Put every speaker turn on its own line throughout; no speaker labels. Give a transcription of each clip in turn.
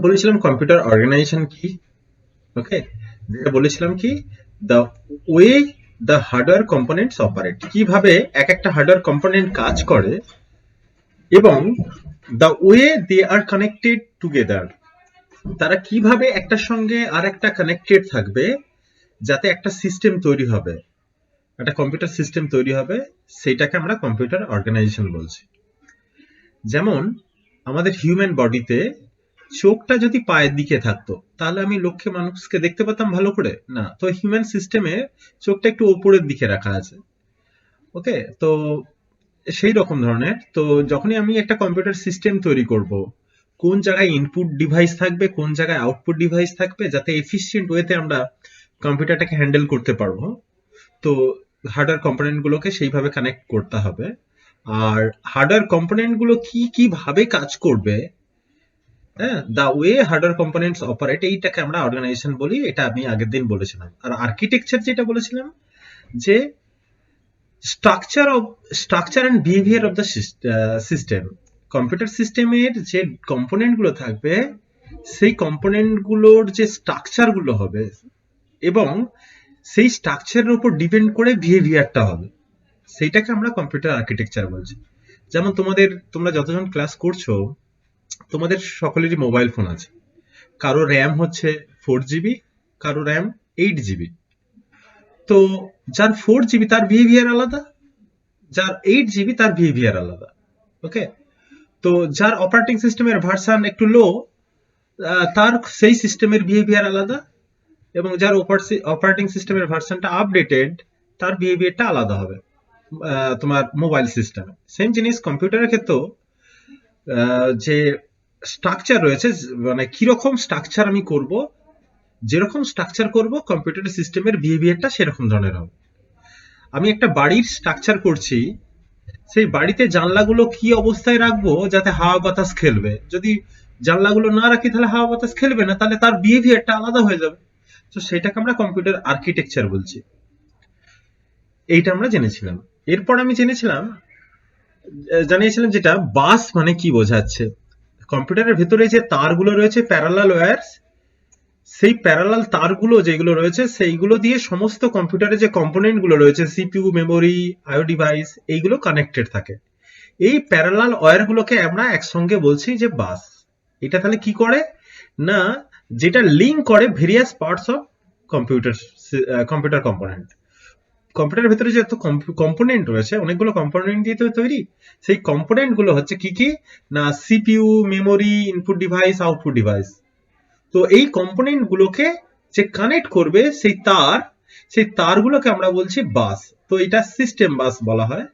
বলেছিলাম computer organisation কি। ওকে, যেটা বলেছিলাম কি, the way the hardware components operate, কিভাবে এক একটা হার্ডওয়্যার কম্পোনেন্ট কাজ করে এবং the way they are connected together, তারা কিভাবে একটার সঙ্গে আর একটা কানেক্টেড থাকবে যাতে একটা সিস্টেম তৈরি হবে, একটা কম্পিউটার সিস্টেম তৈরি হবে, সেইটাকে আমরা কম্পিউটার অর্গানাইজেশন বলছি। যেমন আমাদের হিউম্যান বডিতে চোখটা যদি পায়ের দিকে থাকতো তাহলে আমি লক্ষ্যে মানুষকে দেখতে পেতাম ভালো করে না, তো হিউম্যান সিস্টেমে চোখটা একটু ওপরের দিকে রাখা আছে। ওকে, তো সেই রকম ধরনের, তো যখনই আমি একটা কম্পিউটার সিস্টেম তৈরি করব, কোন জায়গায় ইনপুট ডিভাইস থাকবে, কোন জায়গায় আউটপুট ডিভাইস থাকবে, যাতে এফিসিয়েন্ট ওয়েতে আমরা কম্পিউটারটাকে হ্যান্ডেল করতে পারবো, তো হার্ডওয়্যার কম্পোনেন্ট গুলোকে সেইভাবে কানেক্ট করতে হবে। আর হার্ডওয়্যার কম্পোনেন্ট গুলো কি কি ভাবে কাজ করবে, হ্যাঁ, the way hardware components operate, এইটাকে আমরা অর্গানাইজেশন বলি। এটা আমি আগের দিন বলেছিলাম। আর আর্কিটেকচার যেটা বলেছিলাম, যে structure of structure and behaviour of the system, computer সিস্টেমের যে কম্পোনেন্ট গুলো থাকবে, সেই কম্পোনেন্ট গুলোর যে স্ট্রাকচার গুলো হবে এবং সেই স্ট্রাকচারের উপর ডিপেন্ড করে বিহেভিয়ারটা হবে, সেইটাকে আমরা কম্পিউটার আর্কিটেকচার বলছি। যেমন তোমরা যতজন ক্লাস করছো, তোমাদের সকলেরই মোবাইল ফোন আছে। কারো র্যাম হচ্ছে 4 জিবি, কারো র্যাম 8 জিবি। তো যার 4 জিবি তার বিহেভিয়ার আলাদা, যার 8 জিবি তার বিহেভিয়ার আলাদা। ওকে, তো যার অপারেটিং সিস্টেমের ভার্সান একটু লো, তার সেই সিস্টেমের বিহেভিয়ার আলাদা, এবং যার অপারেটিং সিস্টেমের ভার্সানটা আপডেটেড, তার বিহেভিয়ারটা আলাদা হবে। তোমার মোবাইল সিস্টেমে সেম জিনিস কম্পিউটারের ক্ষেত্রেও, যে স্ট্রাকচার রয়েছে, মানে কিরকম স্ট্রাকচার আমি করব, যেরকম স্ট্রাকচার করব কম্পিউটার সিস্টেমের বিহেভিয়ারটা সেরকম ধরনের হবে। আমি একটা বাড়ির স্ট্রাকচার করছি, সেই বাড়িতে জানলাগুলো কি অবস্থায় রাখবো যাতে হাওয়া বাতাস খেলবে, যদি জানলাগুলো না রাখি তাহলে হাওয়া বাতাস খেলবে না, তাহলে তার বিহেভিয়ারটা আলাদা হয়ে যাবে। তো সেটাকে আমরা কম্পিউটার আর্কিটেকচার বলছি। এইটা আমরা জেনেছিলাম। এরপর আমি জানিয়েছিলাম যেটা বাস মানে কি বোঝাচ্ছে। কম্পিউটারের ভেতরে যে তারগুলো রয়েছে প্যারালাল ওয়্যারস, সেই প্যারালাল তারগুলো যেগুলো রয়েছে সেইগুলো দিয়ে সমস্ত কম্পিউটারে যে কম্পোনেন্ট গুলো রয়েছে, সিপিইউ, মেমোরি, আইও ডিভাইস, এইগুলো কানেক্টেড থাকে। এই প্যারালাল ওয়্যার গুলোকে আমরা একসঙ্গে বলছি যে বাস। এটা তাহলে কি করে না, যেটা লিঙ্ক করে various parts of computer computer component. কম্পিউটারের ভেতরে যে এত কম্পোনেন্ট রয়েছে, অনেকগুলো কম্পোনেন্ট দিয়ে তো তৈরি, সেই কম্পোনেন্ট গুলো হচ্ছে কি কি না, CPU, memory, input device, output device. তো এই কম্পোনেন্ট গুলোকে যে কানেক্ট করবে সেই তারগুলোকে আমরা বলছি বাস। তো এটা সিস্টেম বাস বলা হয়।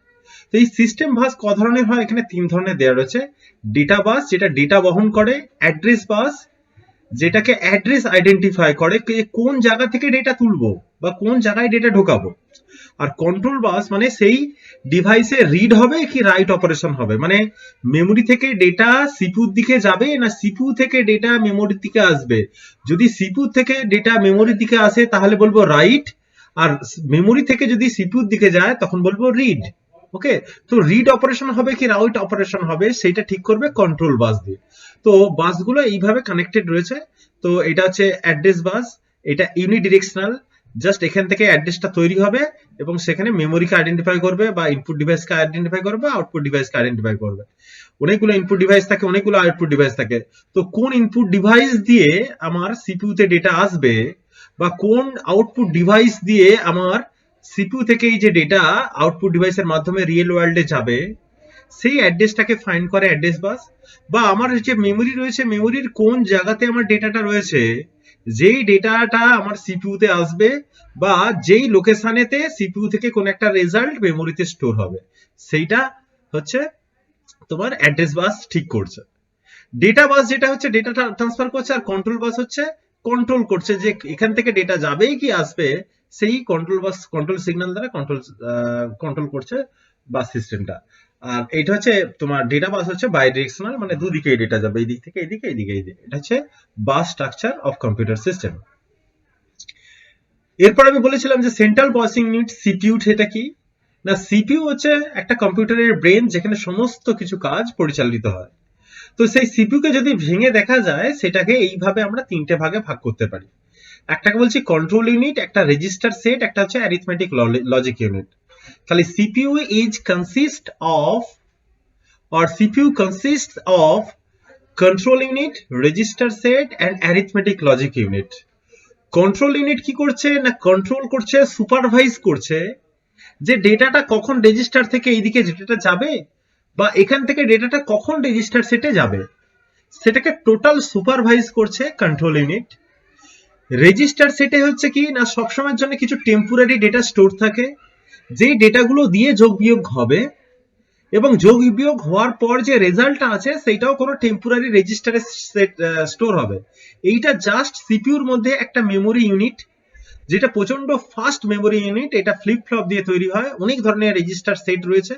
তো এই সিস্টেম বাস ক ধরনের হয়, এখানে 3 ধরনের দেওয়া রয়েছে। ডেটা বাস, যেটা ডেটা বহন করে। অ্যাড্রেস বাস, যেটাকে অ্যাড্রেস আইডেন্টিফাই করে, কোন জায়গা থেকে ডেটা তুলবো বা কোন জায়গায় ডেটা ঢোকাবো। আর কন্ট্রোল বাস মানে সেই ডিভাইসে রিড হবে কি রাইট অপারেশন হবে, মানে মেমোরি থেকে ডেটা সিপিইউর দিকে যাবে না সিপিইউ থেকে ডেটা মেমোরির দিকে আসবে। যদি সিপিইউ থেকে ডেটা মেমোরির দিকে আসে তাহলে বলবো রাইট, আর মেমোরি থেকে যদি সিপিইউর দিকে যায় তখন বলবো রিড। ওকে, তো রিড অপারেশন হবে কি রাইট অপারেশন হবে সেইটা ঠিক করবে কন্ট্রোল বাস দিয়ে। তো বাসগুলো এইভাবে কানেক্টেড রয়েছে। তো এটা হচ্ছে অ্যাড্রেস বাস, এটা ইউনিডিরেকশনাল, জাস্ট এখান থেকে অ্যাড্রেসটা তৈরি হবে এবং সেখানে মেমোরিকে আইডেন্টিফাই করবে বা ইনপুট ডিভাইসকে আইডেন্টিফাই করবে, আউটপুট ডিভাইসকে আইডেন্টিফাই করবে। অনেকগুলো ইনপুট ডিভাইস থাকে, অনেকগুলো আউটপুট ডিভাইস থাকে। তো কোন ইনপুট ডিভাইস দিয়ে আমার সিপিইউ তে ডেটা আসবে বা কোন আউটপুট ডিভাইস দিয়ে আমার সিপিইউ থেকে এই যে ডেটা আউটপুট ডিভাইসের মাধ্যমে রিয়েল ওয়ার্ল্ডে যাবে, সেই অ্যাড্রেসটাকে ফাইন্ড করে অ্যাড্রেস বাস। বা আমার যে মেমোরি রয়েছে, মেমোরির কোন জায়গাতে আমার ডেটাটা রয়েছে, যেই ডেটাটা আমার সিপিইউ তে আসবে বা যেই লোকেশনেতে সিপিইউ থেকে কোন একটা রেজাল্ট মেমোরিতে স্টোর হবে, সেইটা হচ্ছে তোমার অ্যাড্রেস বাস ঠিক করছে। ডেটা বাস যেটা হচ্ছে ডেটা ট্রান্সফার করছে, আর কন্ট্রোল বাস হচ্ছে কন্ট্রোল করছে যে এখান থেকে ডেটা যাবেই কি আসবে, সেই কন্ট্রোল বাস কন্ট্রোল সিগন্যাল দ্বারা কন্ট্রোল করছে বাস সিস্টেমটা। আর এটা হচ্ছে তোমার ডেটা বাস হচ্ছে বাই ডিরেকশনাল, মানে দুদিকেই ডেটা যাবে, এই দিক থেকে এইদিকে, এইদিকে এইদিকে। এটা হচ্ছে বাস স্ট্রাকচার অফ কম্পিউটার সিস্টেম। এরপর আমি বলেছিলাম যে সেন্ট্রাল প্রসেসিং ইউনিট সিপিইউ, সেটা কি না, সিপিইউ হচ্ছে একটা কম্পিউটারের ব্রেন যেখানে সমস্ত কিছু কাজ পরিচালিত হয়। তো সেই সিপিইউ কে যদি ভেঙে দেখা যায় সেটাকে এইভাবে আমরা তিনটে ভাগে ভাগ করতে পারি। একটাকে বলছি কন্ট্রোল ইউনিট, একটা রেজিস্টার সেট, একটা হচ্ছে অ্যারিথমেটিক লজিক ইউনিট। তাহলে CPU is consist of CPU consists of control unit, register set and arithmetic logic unit. Control unit কি করছে না কন্ট্রোল করছে, সুপারভাইজ করছে যে ডেটাটা কখন রেজিস্টার থেকে এইদিকে ডেটাটা যাবে বা এখান থেকে ডেটাটা কখন রেজিস্টার সেটে যাবে, সেটাকে টোটাল সুপারভাইজ করছে কন্ট্রোল ইউনিট। রেজিস্টার সেটে হচ্ছে কি না সবসময়ের জন্য কিছু টেম্পোরারি ডেটা স্টোর থাকে, যেই ডেটাগুলো দিয়ে যোগ বিয়োগ হবে এবং যোগ বিয়োগ হওয়ার পর যে রেজাল্টটা আছে সেটাও কোনো টেম্পোরারি রেজিস্টারে স্টোর হবে। এইটা জাস্ট সিপিইউর মধ্যে একটা মেমোরি ইউনিট, যেটা প্রচন্ড ফাস্ট মেমোরি ইউনিট। এটা ফ্লিপ ফ্লপ দিয়ে তৈরি হয়, অনেক ধরনের রেজিস্টার সেট রয়েছে।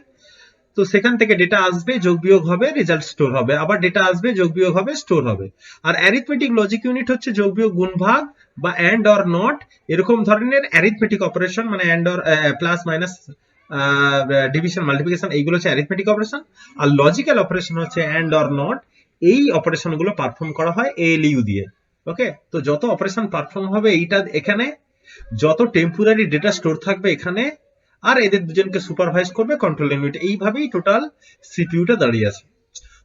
তো সেখান থেকে ডেটা আসবে, যোগ বিয়োগ হবে, রেজাল্ট স্টোর হবে, আবার ডেটা আসবে, যোগ বিয়োগ হবে, স্টোর হবে। আর অ্যারিথমেটিক লজিক ইউনিট হচ্ছে যোগ বিয়োগ গুণ ভাগ বা অ্যান্ড অর নট এরকম ধরনের অ্যারিথমেটিক অপারেশন, মানে and or plus minus division multiplication, এইগুলো হচ্ছে অ্যারিথমেটিক অপারেশন। আর লজিক্যাল অপারেশন হচ্ছে অ্যান্ড অর নট, এই অপারেশন গুলো পারফর্ম করা হয় এএলইউ দিয়ে। ওকে, তো যত অপারেশন পারফর্ম হবে এইটা এখানে, যত টেম্পোরারি ডেটা স্টোর থাকবে এখানে, আর এদের দুজনকে সুপারভাইজ করবে কন্ট্রোল ইউনিট। এইভাবেই টোটাল সিপিইউটা দাঁড়িয়ে আছে।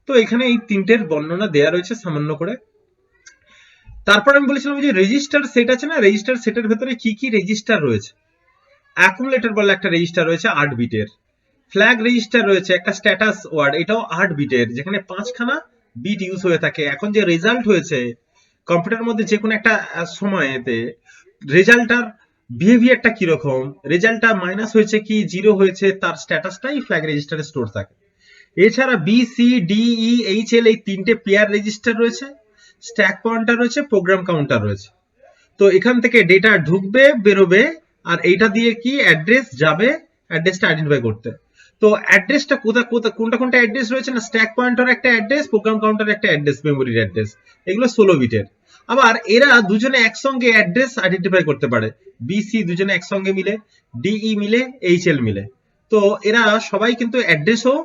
তো এখানে এই তিনটের বর্ণনা দেয়া রয়েছে সামান্য করে। তারপর আমি বলেছিলাম যে রেজিস্টার সেট আছে না, রেজিস্টার সেটের ভেতরে কি কি রেজিস্টার রয়েছে। অ্যাকুমুলেটর বলে একটা রেজিস্টার রয়েছে 8 বিটের, ফ্ল্যাগ রেজিস্টার রয়েছে একটা স্ট্যাটাস ওয়ার্ড, এটাও 8 বিটের, যেখানে 5খানা বিট ইউজ হয়ে থাকে। এখন যে রেজাল্ট হয়েছে কম্পিউটারের মধ্যে যে কোনো একটা সময়েতে, রেজাল্টটার বিহেভিয়ারটা কিরকম, রেজাল্টটা মাইনাস হয়েছে কি জিরো হয়েছে, তার স্ট্যাটাসটাই ফ্ল্যাগ রেজিস্টারে স্টোর থাকে। এছাড়া B C D E H L এই তিনটে পেয়ার রেজিস্টার রয়েছে, স্ট্যাক পয়েন্টার রয়েছে, প্রোগ্রাম কাউন্টার রয়েছে। তো এখান থেকে ডেটা ঢুকবে, বেরোবে, আর এইটা দিয়ে কি অ্যাড্রেস যাবে, অ্যাড্রেসটা আইডেন্টিফাই করতে। তো অ্যাড্রেসটা কোনটা অ্যাড্রেস রয়েছে না, স্ট্যাক পয়েন্টার একটা অ্যাড্রেস, প্রোগ্রাম কাউন্টার একটা অ্যাড্রেস, মেমোরির অ্যাড্রেস, এগুলো 16 বিটের। আবার এরা দুজনে একসঙ্গে অ্যাড্রেস আইডেন্টিফাই করতে পারে, বিসি দুজনে একসঙ্গে মিলে, ডিই মিলে, এইচএল মিলে। তো এরা সবাই কিন্তু অ্যাড্রেসও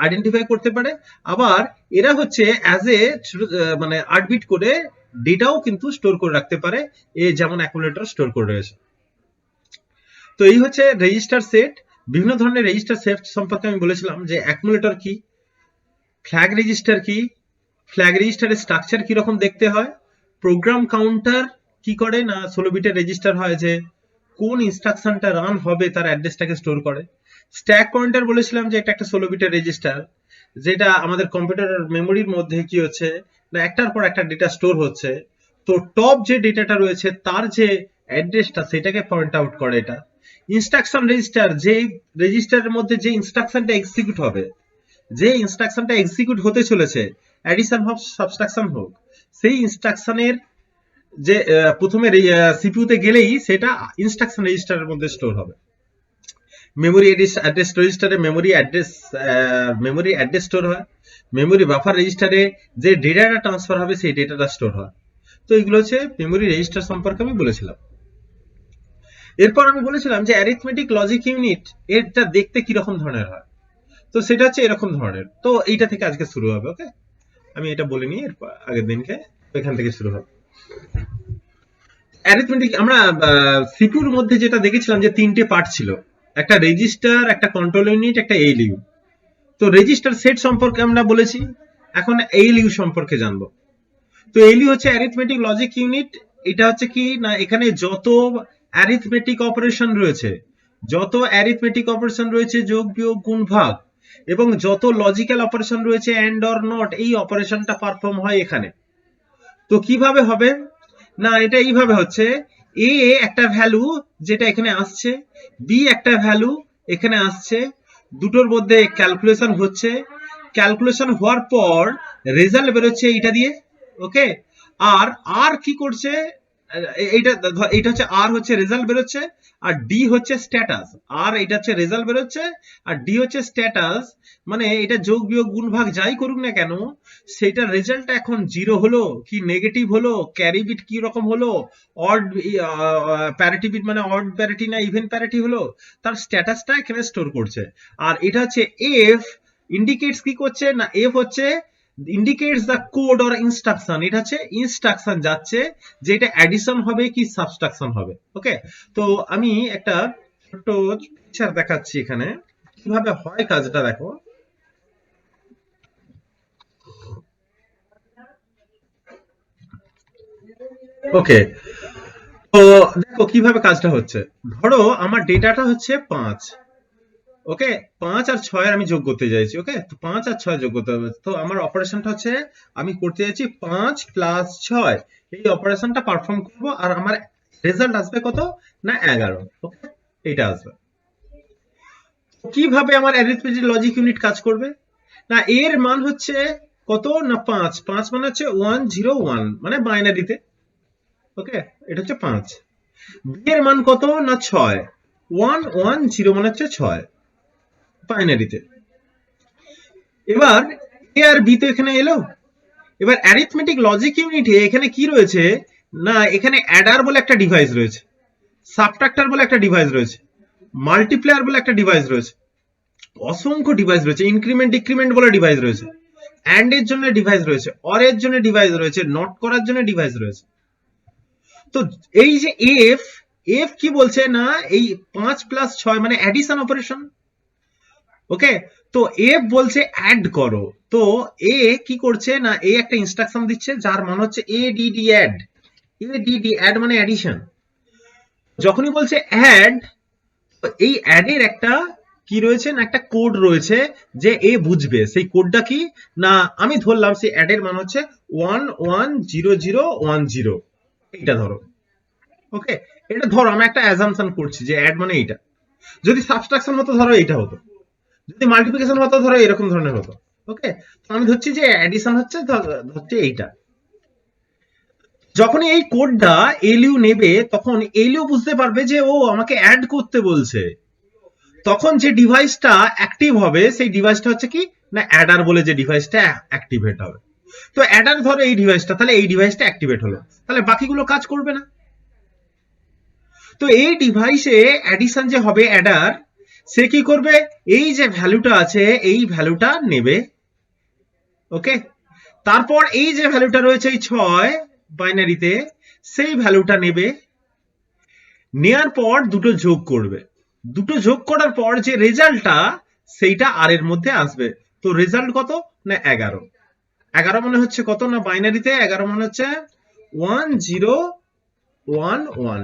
আইডেন্টিফাই করতে পারে। আবার এরা হচ্ছে অ্যাজ এ মানে 8 বিট করে ডেটাও কিন্তু স্টোর করে রাখতে পারে, যেমন অ্যাকুমুলেটর স্টোর করে রয়েছে। তো এই হচ্ছে রেজিস্টার সেট। বিভিন্ন ধরনের রেজিস্টার সেট সম্পর্কে আমি বলেছিলাম যে অ্যাকুমুলেটর কি, ফ্ল্যাগ রেজিস্টার কি, ফ্ল্যাগ রেজিস্টারের স্ট্রাকচার কি রকম দেখতে হয়, প্রোগ্রাম কাউন্টার কি করে না 16 বিটের রেজিস্টার হয়, যে কোন ইনস্ট্রাকশনটা রান হবে তার অ্যাড্রেসটাকে স্টোর করে। স্ট্যাক পয়েন্টার বলেছিলাম যে এটা একটা 16 বিটের রেজিস্টার, যেটা আমাদের কম্পিউটার মেমোরির মধ্যে কি হচ্ছে না একটার পর একটা ডেটা স্টোর হচ্ছে। তো টপ যে ডেটাটা রয়েছে তার যে অ্যাড্রেসটা সেটাকে পয়েন্ট আউট করে এটা। ইনস্ট্রাকশন রেজিস্টার, যে রেজিস্টারের মধ্যে যে ইনস্ট্রাকশনটা এক্সিকিউট হবে, যে ইনস্ট্রাকশনটা এক্সিকিউট হতে চলেছে, অ্যাডিশন হোক সাবট্রাকশন হোক, সেই ইনস্ট্রাকশনের যে প্রথমে সিপিইউতে গেলেই সেটা ইনস্ট্রাকশন রেজিস্টারের মধ্যে স্টোর হবে। মেমোরি অ্যাড্রেস রেজিস্টারে মেমোরি অ্যাড্রেস স্টোর হয়, মেমোরি বাফার রেজিস্টারে যে ডেটাটা ট্রান্সফার হবে সেই ডেটাটা স্টোর হয়। তো এগুলো হচ্ছে মেমোরি রেজিস্টার সম্পর্কে আমি বলেছিলাম। এরপর আমি বলেছিলাম যে অ্যারিথমেটিক লজিক ইউনিট এটা দেখতে কিরকম ধরনের হয়। তো সেটা হচ্ছে এরকম ধরনের। তো এইটা থেকে আজকে শুরু হবে। ওকে, আমি এটা বলে নিই, এরপর আগের দিনকে এখান থেকে শুরু হবে। অ্যারিথমেটিক আমরা সিপিইউর মধ্যে যেটা দেখেছিলাম যে তিনটে পার্ট ছিল, একটা রেজিস্টার, একটা কন্ট্রোল ইউনিট, একটা এএলইউ। তো রেজিস্টার সেট সম্পর্কে আমরা বলেছি, এখন এএলইউ সম্পর্কে জানবো। তো এএলইউ হচ্ছে অ্যারিথমেটিক লজিক ইউনিট। এটা হচ্ছে কি না এখানে যত অ্যারিথমেটিক অপারেশন রয়েছে, যোগ বিয়োগ গুণ ভাগ, এবং যত লজিক্যাল অপারেশন রয়েছে অ্যান্ড অর নট, এই অপারেশনটা পারফর্ম হয় এখানে। তো কিভাবে হবে না, এটা এইভাবে হচ্ছে, এ একটা ভ্যালু যেটা এখানে আসছে, বি একটা ভ্যালু এখানে আসছে, দুটোর মধ্যে ক্যালকুলেশন হচ্ছে, ক্যালকুলেশন হওয়ার পর রেজাল্ট বেরোচ্ছে এইটা দিয়ে। ওকে, আর আর কি করছে, এইটা হচ্ছে আর হচ্ছে রেজাল্ট বেরোচ্ছে, আর ডি হচ্ছে স্ট্যাটাস। আর এটা হচ্ছে রেজাল্ট বেরোচ্ছে, আর ডি হচ্ছে স্ট্যাটাস। মানে এটা যোগ বিয়োগ গুণ ভাগ যাই করুক না কেন, সেটা রেজাল্টটা এখন জিরো হলো কি নেগেটিভ হলো, ক্যারি বিট কি রকম হলো, অড প্যারিটি বিট মানে অড প্যারিটি না ইভেন প্যারিটি হলো, তার স্ট্যাটাসটা এখানে স্টোর করছে। আর এটা হচ্ছে এফ ইন্ডিকেটস কি করছে না, এফ হচ্ছে indicates the code or instruction, এটা হচ্ছে ইনস্ট্রাকশন যাচ্ছে যে এটা অ্যাডিশন হবে কি সাবট্রাকশন হবে। ওকে, তো আমি একটা ছোট্ট পিকচার দেখাচ্ছি এখানে কিভাবে হয় কাজটা, দেখো। ওকে, তো দেখো কিভাবে কাজটা হচ্ছে। ধরো আমার ডেটাটা হচ্ছে 5, ওকে, 5 আর 6 আমি যোগ করতে চাইছি। ওকে, তো 5 আর 6 যোগ করতে হবে, তো আমার অপারেশনটা হচ্ছে আমি করতে চাইছি 5 প্লাস 6, এই অপারেশনটা পারফর্ম করব আর আমার রেজাল্ট আসবে কত, না 11। ওকে, এটা আসবে। কিভাবে আমার অ্যারিথমেটিক লজিক ইউনিট কাজ করবে, না এর মান হচ্ছে কত, না 5, 5 মানে হচ্ছে 101 মানে বাইনারিতে। ওকে, এটা হচ্ছে 5। বি এর মান কত, না 6, 110 মানে হচ্ছে 6 বাইনারিতে। এবার এ আর বি তো এখানে এলো। এবার অ্যারিথমেটিক লজিক ইউনিটে এখানে কি রয়েছে, না এখানে অ্যাডার বলে একটা ডিভাইস রয়েছে, সাবট্রাক্টর বলে একটা ডিভাইস রয়েছে, মাল্টিপ্লায়ার বলে একটা ডিভাইস রয়েছে, অসংখ্য ডিভাইস রয়েছে, ইনক্রিমেন্ট ডিক্রিমেন্ট বলে ডিভাইস রয়েছে, অ্যান্ড এর জন্য ডিভাইস রয়েছে, অর এর জন্য ডিভাইস রয়েছে, নট করার জন্য ডিভাইস রয়েছে। তো এই যে এফ, এফ কি বলছে, না এই 5 প্লাস 6 মানে অ্যাডিশন অপারেশন। ওকে, তো এফ বলছে অ্যাড করো, তো এ কি করছে, না এ একটা ইনস্ট্রাকশন দিচ্ছে যার মান হচ্ছে এডিডি অ্যাড। এডিডি অ্যাড মানে অ্যাডিশন। যখনই বলছে অ্যাড, এই অ্যাডের একটা কি রয়েছে, না একটা কোড রয়েছে যে এ বুঝবে, সেই কোডটা কি, না আমি ধরলাম সেই অ্যাডের মান হচ্ছে 110010, এইটা ধরো। ওকে, এটা ধরো আমি একটা অ্যাজাম্পশন করছি যে অ্যাড মানে এইটা। যদি সাবট্রাকশন হতো ধরো এইটা হতো, যদি মাল্টিপ্লিকেশন হতো ধরো এরকম ধরনের হতো। ওকে, তো আমি ধরছি যে অ্যাডিশন হচ্ছে ধরছি এইটা। যখন এই কোডটা এলইউ নেবে তখন এলইউ বুঝতে পারবে যে ও আমাকে অ্যাড করতে বলছে, তখন যে ডিভাইসটা অ্যাক্টিভ হবে সেই ডিভাইসটা হচ্ছে কি, না অ্যাডার বলে যে ডিভাইসটা অ্যাক্টিভেট হবে। তো অ্যাডার ধরো এই ডিভাইসটা, তাহলে এই ডিভাইসটা অ্যাক্টিভেট হলো, তাহলে বাকিগুলো কাজ করবে না। তো এই ডিভাইসে অ্যাডিশন যে হবে অ্যাডার, সে কি করবে, এই যে ভ্যালুটা আছে এই ভ্যালুটা নেবে। ওকে, তারপর এই যে ভ্যালুটা রয়েছে এই 6 বাইনারিতে, সেই ভ্যালুটা নেবে, নেয়ার পর দুটো যোগ করবে, দুটো যোগ করার পর যে রেজাল্টটা সেইটা আর এর মধ্যে আসবে। তো রেজাল্ট কত, না 11। 11 মানে হচ্ছে কত, না বাইনারিতে 11 মানে হচ্ছে 1011,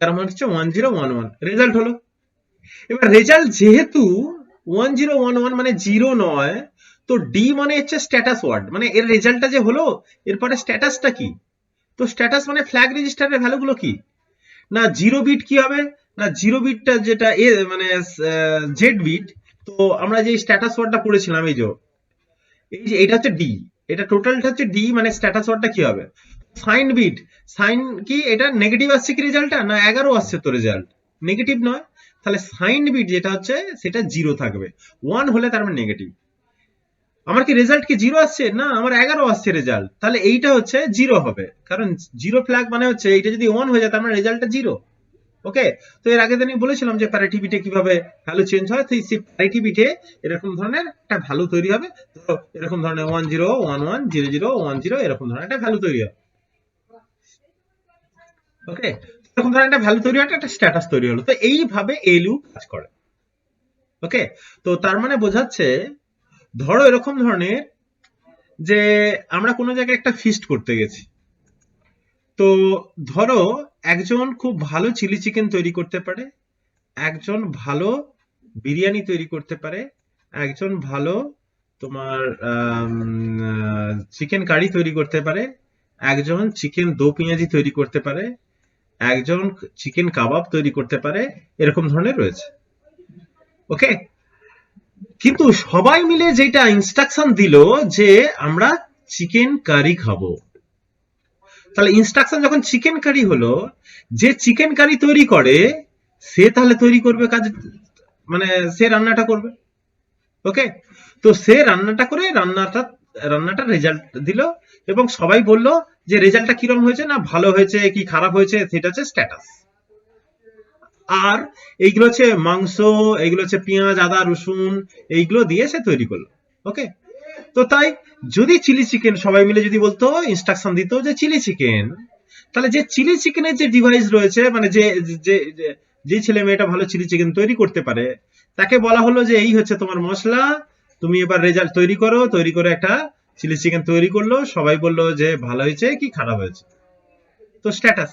11 মানে হচ্ছে 1011, রেজাল্ট হলো। এবার রেজাল্ট যেহেতু 1011 মানে 0 নয়, তো ডি মানে হচ্ছে স্ট্যাটাস ওয়ার্ড, মানে এর রেজাল্টটা যে হলো এরপরে স্ট্যাটাসটা কি, তো স্ট্যাটাস মানে ফ্ল্যাগ রেজিস্টারের ভ্যালুগুলো কি, না জিরো বিট কি হবে, না জিরো বিটটা যেটা এ মানে জেড বিট। তো আমরা যে স্ট্যাটাস ওয়ার্ডটা পড়েছিলাম এই যে এটা হচ্ছে ডি, এটা টোটালটা হচ্ছে ডি, মানে স্ট্যাটাস ওয়ার্ডটা কি হবে, সাইন বিট, সাইন কি এটা নেগেটিভ আসছে কি রেজাল্টটা, না 11 আসছে তো রেজাল্ট নেগেটিভ নয়, তাহলে সাইন বিট যেটা হচ্ছে সেটা জিরো থাকবে, 1 হলে তার মানে নেগেটিভ। আমার কি রেজাল্ট কি জিরো আসছে, না আমার 11 আসছে রেজাল্ট, তাহলে এইটা হচ্ছে জিরো হবে, কারণ জিরো ফ্ল্যাগ মানে হচ্ছে এইটা যদি 1 হয়ে যায় তার মানে রেজাল্টটা জিরো। ওকে, তো এর আগে আমি বলেছিলাম যে প্যারিটি বিটে কিভাবে ভ্যালু চেঞ্জ হয়, তো সেই প্যারিটি বিটে এরকম ধরনের একটা ভ্যালু তৈরি হবে, তো এরকম ধরনের 10110010 এরকম ধরনের একটা ভ্যালু তৈরি হবে। ওকে, এরকম ধরনের একটা ভ্যালু তৈরি হয়, একটা স্ট্যাটাস তৈরি হলো, তো এইভাবে এলইউ কাজ করে। ওকে, তো তার মানে বোঝাচ্ছে, ধরো এরকম ধরনের যে আমরা কোনো জায়গায় একটা ফিস্ট করতে গেছি, তো ধরো একজন খুব ভালো চিলি চিকেন তৈরি করতে পারে, একজন ভালো বিরিয়ানি তৈরি করতে পারে, একজন ভালো তোমার চিকেন কারি তৈরি করতে পারে, একজন চিকেন দো পেঁয়াজি তৈরি করতে পারে, একজন চিকেন কাবাব তৈরি করতে পারে, এরকম ধরনের রয়েছে। ওকে, কিন্তু সবাই মিলে যেটা ইনস্ট্রাকশন দিল যে আমরা চিকেন কারি খাবো, তাহলে ইনস্ট্রাকশন যখন চিকেন কারি হলো, যে চিকেন কারি তৈরি করে সে তাহলে তৈরি করবে কাজ, মানে সে রান্নাটা করবে। ওকে, তো সে রান্নাটা করে রান্নাটা রেজাল্ট দিল, এবং সবাই বলল যে রেজাল্টটা কিরকম হয়েছে, না ভালো হয়েছে কি খারাপ হয়েছে সেটা হচ্ছে স্ট্যাটাস। আর এইগুলো হচ্ছে মাংস, এইগুলো হচ্ছে পেঁয়াজ আদা রসুন, এইগুলো দিয়ে সে তৈরি করলো। ওকে, তো তাই যদি চিলি চিকেন সবাই মিলে যদি বলতো, ইনস্ট্রাকশন দিত যে চিলি চিকেন, তাহলে যে চিলি চিকেনের যে ডিভাইস রয়েছে, মানে যে যে যে ছেলে মেয়েটা ভালো চিলি চিকেন তৈরি করতে পারে, তাকে বলা হলো যে এই হচ্ছে তোমার মশলা, তুমি এবার রেজাল্ট তৈরি করো, তৈরি করে একটা চিলি চিকেন তৈরি করলো, সবাই বললো যে ভালো হয়েছে কি খারাপ হয়েছে, তো স্ট্যাটাস।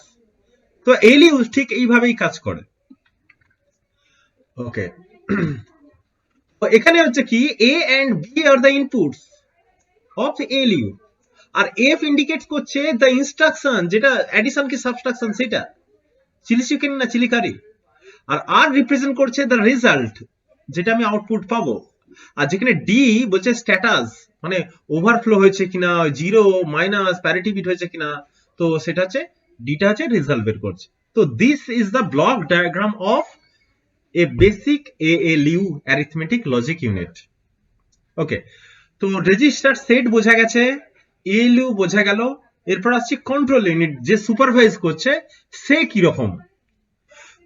তো এলিউ ঠিক এইভাবেই কাজ করে। ওকে, তো এখানে হচ্ছে কি A and B are the inputs of ALU, আর এফ ইন্ডিকেট করছে দ্য ইনস্ট্রাকশন, যেটা অ্যাডিশন কি সাবট্রাকশন সেটা, চিলি চিকেন না চিলি কারি। আর আর রিপ্রেজেন্ট করছে দ্য রেজাল্ট, যেটা আমি আউটপুট পাবো। আর যেখানে ডি বলছে স্ট্যাটাস, মানে ওভারফ্লো হয়েছে কিনা, জিরো মাইনাস প্যারিটি বিট হয়েছে কিনা, তো সেটা হচ্ছে ডিটা হচ্ছে রেজাল্ট বের করছে। তো this is the block diagram of a basic ALU arithmetic logic unit. Okay, তো রেজিস্টার সেট বোঝা গেছে, ALU বোঝা গেল, এরপর আসছে কন্ট্রোল ইউনিট, যে সুপারভাইজ করছে সে কি রকম।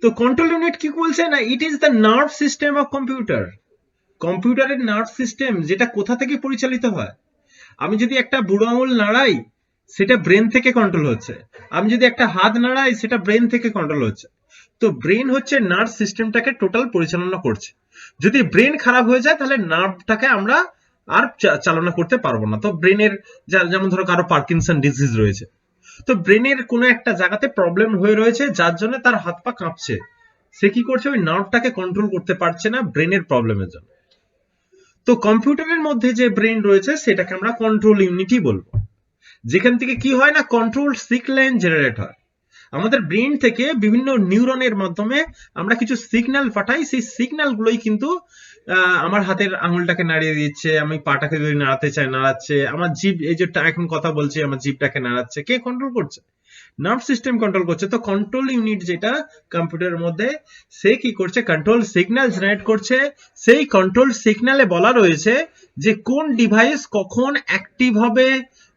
তো কন্ট্রোল ইউনিট কি বলছে না, it is the nerve system of computer. কম্পিউটারের নার্ভ সিস্টেম যেটা কোথা থেকে পরিচালিত হয়, আমি যদি একটা বুড়ো আঙুল নাড়াই সেটা ব্রেন থেকে কন্ট্রোল হচ্ছে, আমি যদি একটা হাত নাড়াই সেটা ব্রেন থেকে কন্ট্রোল হচ্ছে। তো ব্রেন হচ্ছে নার্ভ সিস্টেমটাকে টোটাল পরিচালনা করছে। যদি ব্রেন খারাপ হয়ে যায় তাহলে নার্ভটাকে আমরা আর চালনা করতে পারবো না। তো ব্রেনের, যেমন ধরো কারো পার্কিনসন ডিজিজ রয়েছে, তো ব্রেনের কোনো একটা জায়গাতে প্রবলেম হয়ে রয়েছে যার জন্য তার হাত পা কাঁপছে, সে কি করছে, ওই নার্ভটাকে কন্ট্রোল করতে পারছে না ব্রেনের প্রবলেমের জন্য। তো কম্পিউটারের মধ্যে যে ব্রেন রয়েছে সেটাকে আমরা কন্ট্রোল ইউনিটই বলবো, যেখান থেকে কি হয় না, কন্ট্রোল সিগন্যাল জেনারেট হয়। আমাদের ব্রেন থেকে বিভিন্ন নিউরনের মাধ্যমে আমরা কিছু সিগন্যাল পাঠাই, সেই সিগন্যাল গুলোই কিন্তু আমার হাতের আঙুলটাকে নাড়িয়ে দিচ্ছে, আমি পাটাকে যদি নাড়াতে চাই নাড়াচ্ছে, আমার জিভ, এই যে এখন কথা বলছি আমার জিভটাকে নাড়াচ্ছে, কে কন্ট্রোল করছে, নার্ভ সিস্টেম কন্ট্রোল করছে। তো কন্ট্রোল ইউনিট যেটা কম্পিউটারের মধ্যে, সে কি করছে, কন্ট্রোল সিগন্যাল জেনারেট করছে। সেই কন্ট্রোল সিগন্যালে বলা রয়েছে যে কোন ডিভাইস কখন অ্যাক্টিভ হবে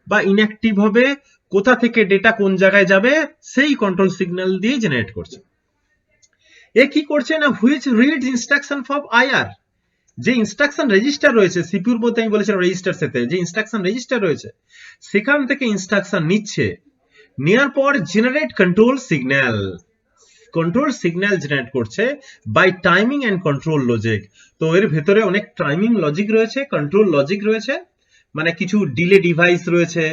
বা ইনঅ্যাক্টিভ হবে, কোথা থেকে ডেটা কোন জায়গায় যাবে, সেই কন্ট্রোল সিগন্যাল দিয়ে জেনারেট করছে। এ কি করছে না, which read instruction from IR, যে ইনস্ট্রাকশন রেজিস্টার রয়েছে সিপিইউর মধ্যে, আমি বলেছিলাম রেজিস্টার সাথে যে ইনস্ট্রাকশন রেজিস্টার রয়েছে সেখান থেকে ইনস্ট্রাকশন নিচ্ছে, নেওয়ার পর generate control signal, control signal generate করছে by timing and control logic. তো এর ভেতরে অনেক টাইমিং লজিক রয়েছে, কন্ট্রোল লজিক রয়েছে, মানে কিছু ডিলে ডিভাইস রয়েছে,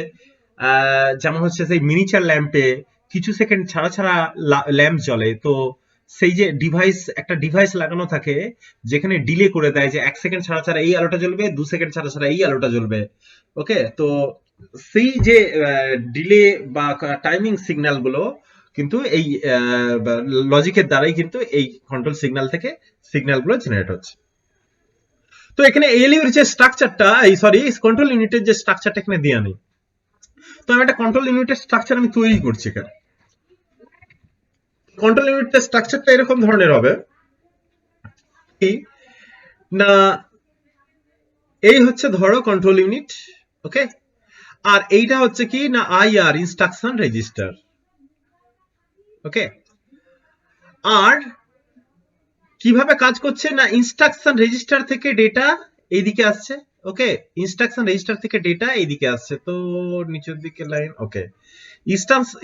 যেমন হচ্ছে সেই মিনিচার ল্যাম্পে কিছু সেকেন্ড ছাড়া ছাড়া ল্যাম্প জ্বলে, তো সেই যে ডিভাইস, একটা ডিভাইস লাগানো থাকে যেখানে ডিলে করে দেয় যে 1 সেকেন্ড ছাড়া ছাড়া এই আলোটা জ্বলবে, 2 সেকেন্ড ছাড়া ছাড়া এই আলোটা জ্বলবে। ওকে, তো সেই যে ডিলে বা টাইমিং সিগন্যাল গুলো কিন্তু এই লজিকের দ্বারাই কিন্তু এই কন্ট্রোল সিগন্যাল থেকে সিগন্যাল গুলো জেনারেট হচ্ছে। তো এখানে এলইউ এর যে স্ট্রাকচারটা, এই সরি কন্ট্রোল ইউনিটের যে স্ট্রাকচারটা এখানে দেয়া নেই। তো আমি একটা কন্ট্রোল ইউনিটের স্ট্রাকচার আমি তৈরি করছি এখানে। কন্ট্রোল ইউনিটের স্ট্রাকচারটা এরকম ধরনের হবে কি না, এই হচ্ছে ধরো কন্ট্রোল ইউনিট, ওকে, আর এইটা হচ্ছে কি না আইআর, ইনস্ট্রাকশন রেজিস্টার, ওকে। আর কিভাবে কাজ করছে না, ইনস্ট্রাকশন রেজিস্টার থেকে ডেটা এইদিকে আসছে, ওকে, ইনস্ট্রাকশন রেজিস্টার থেকে ডেটা এইদিকে আসছে, তো নিচের দিকে লাইন, ওকে,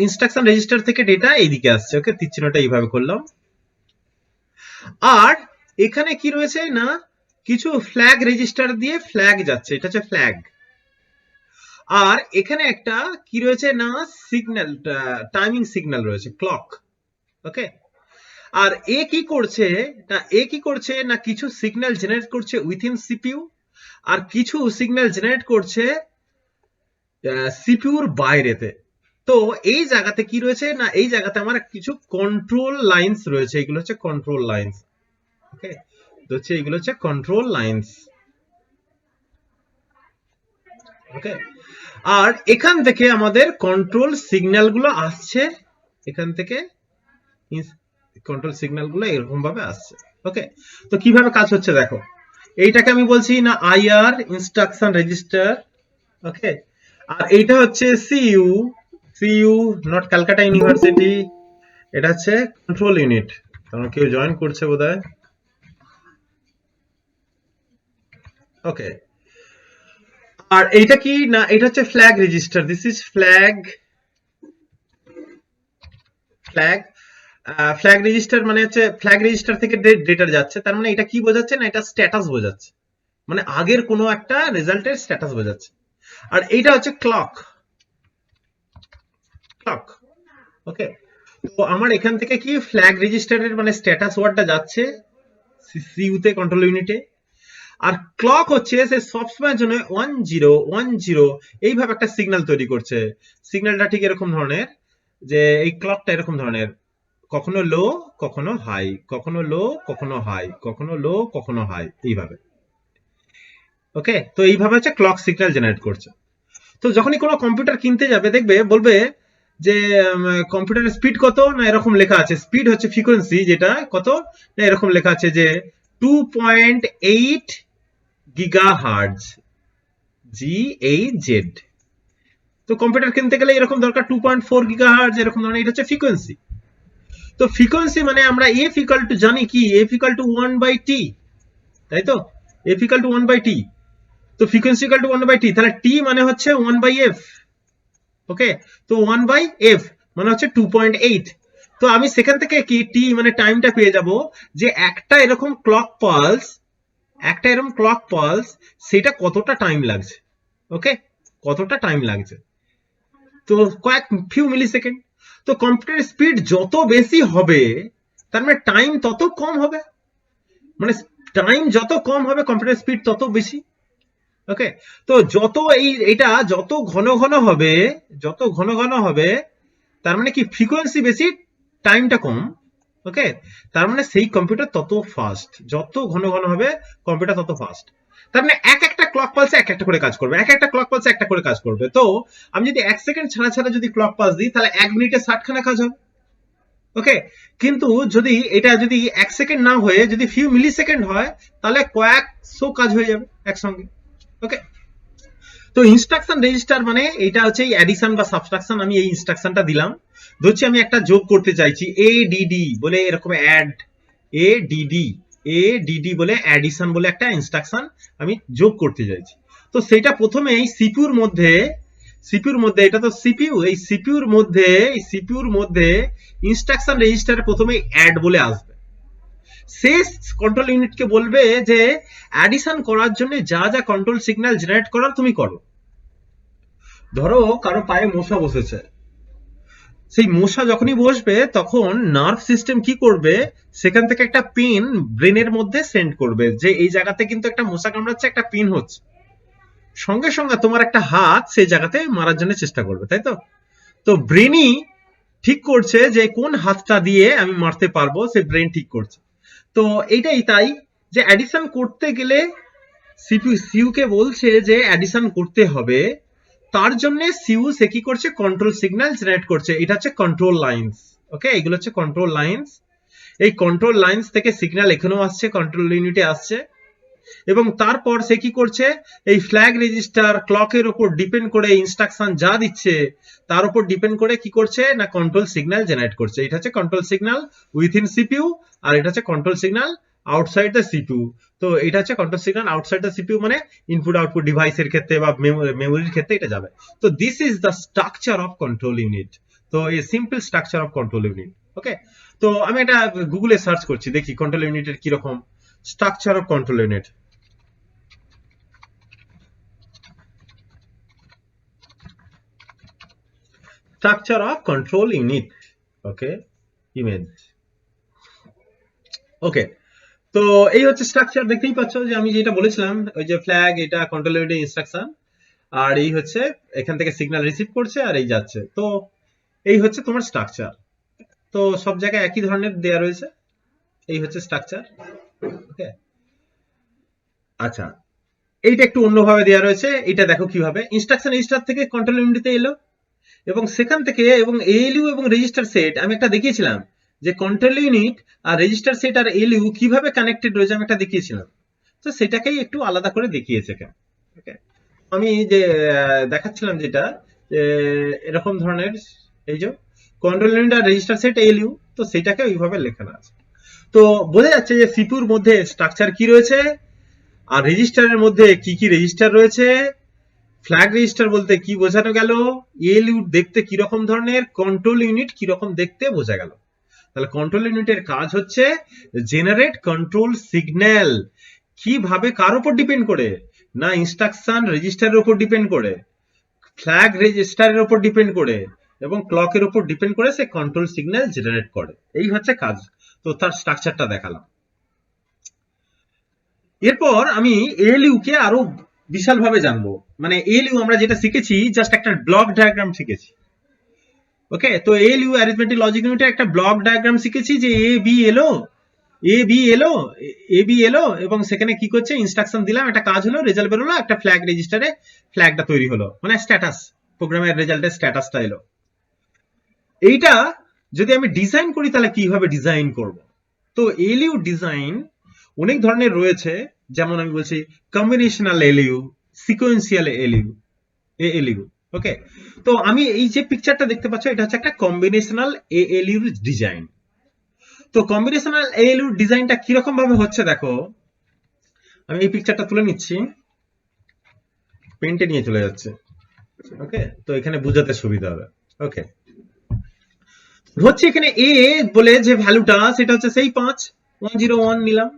ইনস্ট্রাকশন রেজিস্টার থেকে ডেটা এইদিকে আসছে, ওকে, তীর চিহ্নটা এইভাবে করলাম। আর এখানে কি রয়েছে না, কিছু ফ্ল্যাগ রেজিস্টার দিয়ে ফ্ল্যাগ যাচ্ছে, এটা হচ্ছে ফ্ল্যাগ। আর এখানে একটা কি রয়েছে না, সিগন্যাল, টাইমিং সিগন্যাল রয়েছে, ক্লক, ওকে। আর এ কি করছে না, এ কি করছে না, কিছু সিগন্যাল জেনারেট করছে উইথিন সিপিইউ, আর কিছু সিগন্যাল জেনারেট করছে সিপিইউর বাইরেতে। তো এই জায়গাতে কি রয়েছে না, এই জায়গাতে আমার কিছু কন্ট্রোল লাইনস রয়েছে, এগুলো হচ্ছে কন্ট্রোল লাইনস, ওকে, তো হচ্ছে এগুলো হচ্ছে কন্ট্রোল লাইনস, ওকে। আর এখান থেকে আমাদের কন্ট্রোল সিগন্যাল গুলো আসছে, এখান থেকে কন্ট্রোল সিগন্যাল গুলো এরকম ভাবে আসছে, ওকে। তো কিভাবে কাজ হচ্ছে দেখো, এইটাকে আমি বলছি না আইআর, ইনস্ট্রাকশন রেজিস্টার, ওকে। আর এইটা হচ্ছে CU, CU not Calcutta university, এটা হচ্ছে কন্ট্রোল ইউনিট, কারণ কেউ জয়েন করছে বোধহয়, ওকে। আর এইটা কি না, এটা হচ্ছে flag register, this is flag flag flag register মানে হচ্ছে ফ্ল্যাগ রেজিস্টার থেকে ডেটা যাচ্ছে, তার মানে এটা কি বোঝাচ্ছে না, এটা স্ট্যাটাস বোঝাচ্ছে, মানে আগের কোনো একটা রেজাল্টের স্ট্যাটাস বোঝাচ্ছে। আর এইটা হচ্ছে ক্লক ক্লক ওকে। তো আমার এখান থেকে কি ফ্ল্যাগ রেজিস্টারের মানে স্ট্যাটাস ওয়ার্ডটা যাচ্ছে সিইউতে, কন্ট্রোল ইউনিটে। আর ক্লক হচ্ছে সে সবসময়ের জন্য 1010 এইভাবে একটা সিগন্যাল তৈরি করছে। সিগন্যালটা ঠিক এরকম ধরনের, যে এই ক্লকটা এরকম ধরনের, কখনো লো কখনো হাই, কখনো লো কখনো হাই, কখনো লো কখনো হাই, এইভাবে। ওকে, তো এইভাবে হচ্ছে ক্লক সিগন্যাল জেনারেট করছে। তো যখনই কোনো কম্পিউটার কিনতে যাবে দেখবে বলবে যে কম্পিউটারের স্পিড কত, না এরকম লেখা আছে স্পিড হচ্ছে ফ্রিকোয়েন্সি যেটা কত, না এরকম লেখা আছে যে 2.8 গিগাহার্টজ GHz। তো কম্পিউটার কিনতে গেলে এরকম দরকার 2.4 গিগাহার্টজ এরকম ধরনের, এটা হচ্ছে ফ্রিকোয়েন্সি। তো ফ্রিকোয়েন্সি মানে আমরা এফ ইকুয়াল টু জানি কি, এফ ইকুয়াল টু 1/t, তাই তো, এফ ইকুয়াল টু 1/t। তো ফ্রিকোয়েন্সি ইকুয়াল টু 1/t, তাহলে টি মানে হচ্ছে 1/f। ওকে, তো 1/f মানে হচ্ছে 2.8। তো আমি সেখান থেকে কি টি মানে টাইমটা পেয়ে যাব, যে একটা এরকম ক্লক পালস সেটা কতটা টাইম লাগছে। ওকে, কতটা টাইম লাগছে, তো কয়েক ফিউ মিলি সেকেন্ড। তো কম্পিউটার স্পিড যত বেশি হবে তার মানে টাইম তত কম হবে, মানে টাইম যত কম হবে কম্পিউটার স্পিড তত বেশি। ওকে, তো যত এটা যত ঘন ঘন হবে, যত ঘন ঘন হবে তার মানে কি ফ্রিকোয়েন্সি বেশি টাইমটা কম। ওকে, তার মানে সেই কম্পিউটার তত ফাস্ট, যত ঘন ঘন হবে কম্পিউটার তত ফাস্ট। তার মানে এক একটা ক্লক পালসে এক একটা করে কাজ করবে, এক একটা ক্লক পালসে একটা করে কাজ করবে। তো আমি যদি 1 সেকেন্ড ছাড়া ছাড়া যদি ক্লক পালস দিই তাহলে 1 মিনিটে 60 খানা কাজ হবে। ওকে, কিন্তু যদি এটা যদি 1 সেকেন্ড না হয়ে যদি ফিউ মিলি সেকেন্ড হয় তাহলে কয়েকশো কাজ হয়ে যাবে একসঙ্গে। ওকে, তো ইনস্ট্রাকশন রেজিস্টার মানে এটা হচ্ছে অ্যাডিশন বা সাবট্রাকশন। আমি এই ইনস্ট্রাকশনটা দিলাম, ধরছি আমি একটা যোগ করতে চাইছি, এডিডি বলে এরকম অ্যাড, এডিডি বলে অ্যাডিশন বলে একটা ইনস্ট্রাকশন আমি যোগ করতে চাইছি। তো সেটা প্রথমে এই সিপিউর মধ্যে এটা তো সিপিইউ, এই সিপিউর মধ্যে ইনস্ট্রাকশন রেজিস্টারে প্রথমে অ্যাড বলে আসবে। শেষ কন্ট্রোল ইউনিটকে বলবে যে অ্যাডিশন করার জন্য যা যা কন্ট্রোল সিগন্যাল জেনারেট করার তুমি করো। ধরো কারো পায়ে মশা বসেছে, সেই মশা যখনই বসবে তখন নার্ভ সিস্টেম কি করবে, সেখান থেকে একটা পেন ব্রেনের মধ্যে সেন্ড করবে যে এই জায়গাতে কিন্তু একটা মশা কামড়াচ্ছে, একটা পেন হচ্ছে। সঙ্গে সঙ্গে তোমার একটা হাত সেই জায়গাতে মারার জন্য চেষ্টা করবে, তাই তো। তো ব্রেনই ঠিক করছে যে কোন হাতটা দিয়ে আমি মারতে পারবো, সে ব্রেন ঠিক করছে। তো এইটাই তাই, যে অ্যাডিশন করতে গেলে সিইউ কে বলছে যে অ্যাডিশন করতে হবে, তার জন্য সিইউ সে কি করছে, কন্ট্রোল সিগন্যাল জেনারেট করছে। এটা হচ্ছে কন্ট্রোল লাইন্স। ওকে, এগুলো হচ্ছে কন্ট্রোল লাইন্স। এই কন্ট্রোল লাইন্স থেকে সিগন্যাল এখানেও আসছে, কন্ট্রোল ইউনিটে আসছে, এবং তারপর সে কি করছে, এই ফ্ল্যাগ রেজিস্টার ক্লকের উপর ডিপেন্ড করে ইনস্ট্রাকশন যা দিচ্ছে তার উপর ডিপেন্ড করে কি করছে না কন্ট্রোল সিগন্যাল জেনারেট করছে। এটা হচ্ছে কন্ট্রোল সিগন্যাল উইথিন সিপিইউ, আর এটা হচ্ছে control signal outside the CPU. তো এটা হচ্ছে control signal outside the CPU, মানে ইনপুট আউটপুট ডিভাইসের ক্ষেত্রে বা মেমোরির ক্ষেত্রে এটা যাবে। তো this is the structure of control unit. তো এই simple structure of control unit. Okay, তো আমি এটা গুগলে সার্চ করছি, দেখি কন্ট্রোল ইউনিটের কিরকম structure of control unit. Structure of control unit. Okay, image. ওকে, তো এই হচ্ছে স্ট্রাকচার। দেখতেই পাচ্ছ যে আমি যেটা বলেছিলাম, ওই যে ফ্ল্যাগ, এটা কন্ট্রোল ইউনিট ইনস্ট্রাকশন, আর এই হচ্ছে এখান থেকে সিগন্যাল রিসিভ করছে আর এই যাচ্ছে। তো এই হচ্ছে তোমার স্ট্রাকচার। তো সব জায়গায় একই ধরনের দেয়া রয়েছে, এই হচ্ছে স্ট্রাকচার। ওকে, আচ্ছা, এইটা একটু অন্যভাবে দেয়া রয়েছে, এটা দেখো কিভাবে ইনস্ট্রাকশন রেজিস্টার থেকে কন্ট্রোল ইউনিটে এলো, এবং সেখান থেকে এবং এএলইউ এবং রেজিস্টার সেট আমি একটা দেখিয়েছিলাম, যে কন্ট্রোল ইউনিট আর রেজিস্টার সেট আর এএলইউ কিভাবে কানেক্টেড রয়েছে আমি একটা দেখিয়েছিলাম। তো সেটাকেই একটু আলাদা করে দেখিয়েছে কেন। ওকে, আমি যে দেখাচ্ছিলাম যেটা এরকম ধরনের, এই যে কন্ট্রোল ইউনিট আর রেজিস্টার সেট এএলইউ, তো সেটাকে ওইভাবে লেখানো আছে। তো বোঝা যাচ্ছে যে সিপিইউর মধ্যে স্ট্রাকচার কি রয়েছে, আর রেজিস্টারের মধ্যে কি কি রেজিস্টার রয়েছে, ফ্ল্যাগ রেজিস্টার বলতে কি বোঝানো গেল? এএলইউ দেখতে কিরকম ধরনের, কন্ট্রোল ইউনিট কিরকম দেখতে বোঝা গেল। তাহলে কন্ট্রোল ইউনিটের কাজ হচ্ছে জেনারেট কন্ট্রোল সিগন্যাল। কিভাবে, কার উপর ডিপেন্ড করে? না ইনস্ট্রাকশন রেজিস্টারের উপর ডিপেন্ড করে, ফ্ল্যাগ রেজিস্টারের উপর ডিপেন্ড করে, এবং ক্লকের উপর ডিপেন্ড করে সে কন্ট্রোল সিগন্যাল জেনারেট করে। এই হচ্ছে কাজ। তো তার স্ট্রাকচারটা দেখালাম। এরপর আমি এএলইউ কে আরো বিশাল ভাবে জানবো। মানে এএলইউ আমরা যেটা শিখেছি জাস্ট একটা ব্লক ডায়াগ্রাম শিখেছি। ওকে, তো এএলইউ অ্যারিথমেটিক লজিক ইউনিটের একটা ব্লক ডায়াগ্রাম শিখেছি যে এ বি এলো, এ বি এলো এবং সেখানে কি করছে, ইনস্ট্রাকশন দিলাম, একটা কাজ হলো, রেজাল্ট বেরোলো, একটা ফ্ল্যাগ রেজিস্টারে ফ্ল্যাগটা তৈরি হলো, মানে স্ট্যাটাস, প্রোগ্রামের রেজাল্টের স্ট্যাটাসটা এলো। এইটা যদি আমি ডিজাইন করি তাহলে কিভাবে ডিজাইন করব? তো এএলইউ ডিজাইন অনেক ধরনের রয়েছে, যেমন আমি বলছি কম্বিনেশনাল এএলইউ, সিকোয়েন্সিয়াল এএলইউ। ওকে, তো আমি এই যে পিকচারটা দেখতে পাচ্ছ এটা হচ্ছে একটা কম্বিনেশনাল এএলইউ ডিজাইন। তো কম্বিনেশনাল এএলইউ ডিজাইনটা কিরকম ভাবে হচ্ছে দেখো, আমি এই পিকচারটা তুলে নিচ্ছি, পেন্টে নিয়ে চলে যাচ্ছে। ওকে, তো এখানে বুঝাতে সুবিধা হবে। ওকে, হচ্ছে এখানে এ বলে যে ভ্যালুটা সেটা হচ্ছে সেই 5101 নিলাম,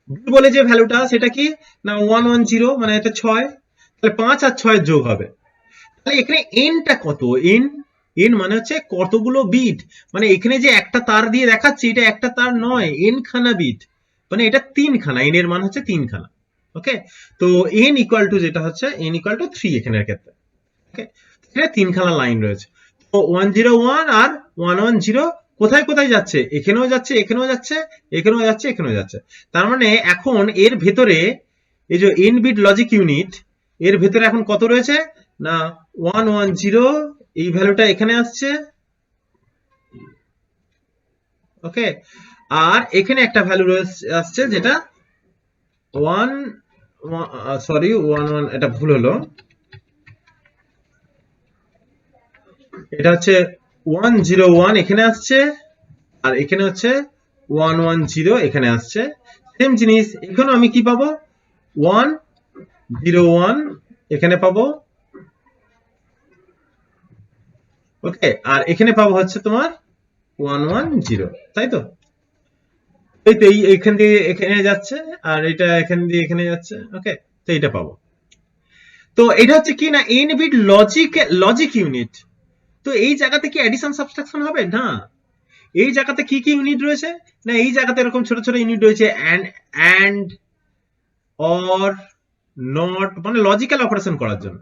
বি বলে যে ভ্যালুটা সেটা কি না 110, মানে এটা 6, তাহলে 5 আর 6 যোগ হবে। তাহলে এখানে এনটা কত? এন মানে হচ্ছে কতগুলো বিট, মানে এখানে যে একটা তার দিয়ে দেখাচ্ছি এটা একটা তার নয়, এন খানা বিট, মানে এটা 3 খানা, এন এর মান হচ্ছে 3 খানা। ওকে, তো এন ইকুয়াল টু যেটা হচ্ছে এন ইকুয়াল টু 3 এখানের ক্ষেত্রে। ওকে, এখানে 3 খানা লাইন রয়েছে। তো 101 আর 110 কোথায় কোথায় যাচ্ছে? এখানেও যাচ্ছে, এখানেও যাচ্ছে, এখানেও যাচ্ছে, এখানেও যাচ্ছে। তার মানে এখন এর ভেতরে এই যে এন বিট লজিক ইউনিট, এর ভেতরে এখন কত রয়েছে না 110, এই ভ্যালুটা এখানে আসছে। ওকে, আর এখানে একটা ভ্যালু আসছে যেটা 1, সরি 11, এটা ভুল হলো, এটা হচ্ছে 101 এখানে আসছে, আর এখানে হচ্ছে 110 এখানে আসছে। সেম জিনিস এখানে আমি কি পাবো, 101 এখানে পাবো। ওকে, আর এখানে পাবো হচ্ছে তোমার 110, তাই তো? এই তো এইখান দিয়ে এখানে যাচ্ছে, আর এটা এখান দিয়ে এখানে যাচ্ছে। ওকে, তো এটা পাবো। তো এটা হচ্ছে কি না এন বিট লজিক ইউনিট। তো এই জায়গাতে কি অ্যাডিশন সাবট্রাকশন হবে না? এই জায়গাতে কি কি ইউনিট রয়েছে না, এই জায়গাতে এরকম ছোট ছোট ইউনিট রয়েছে, অ্যান্ড, অর, নট, মানে লজিক্যাল অপারেশন করার জন্য।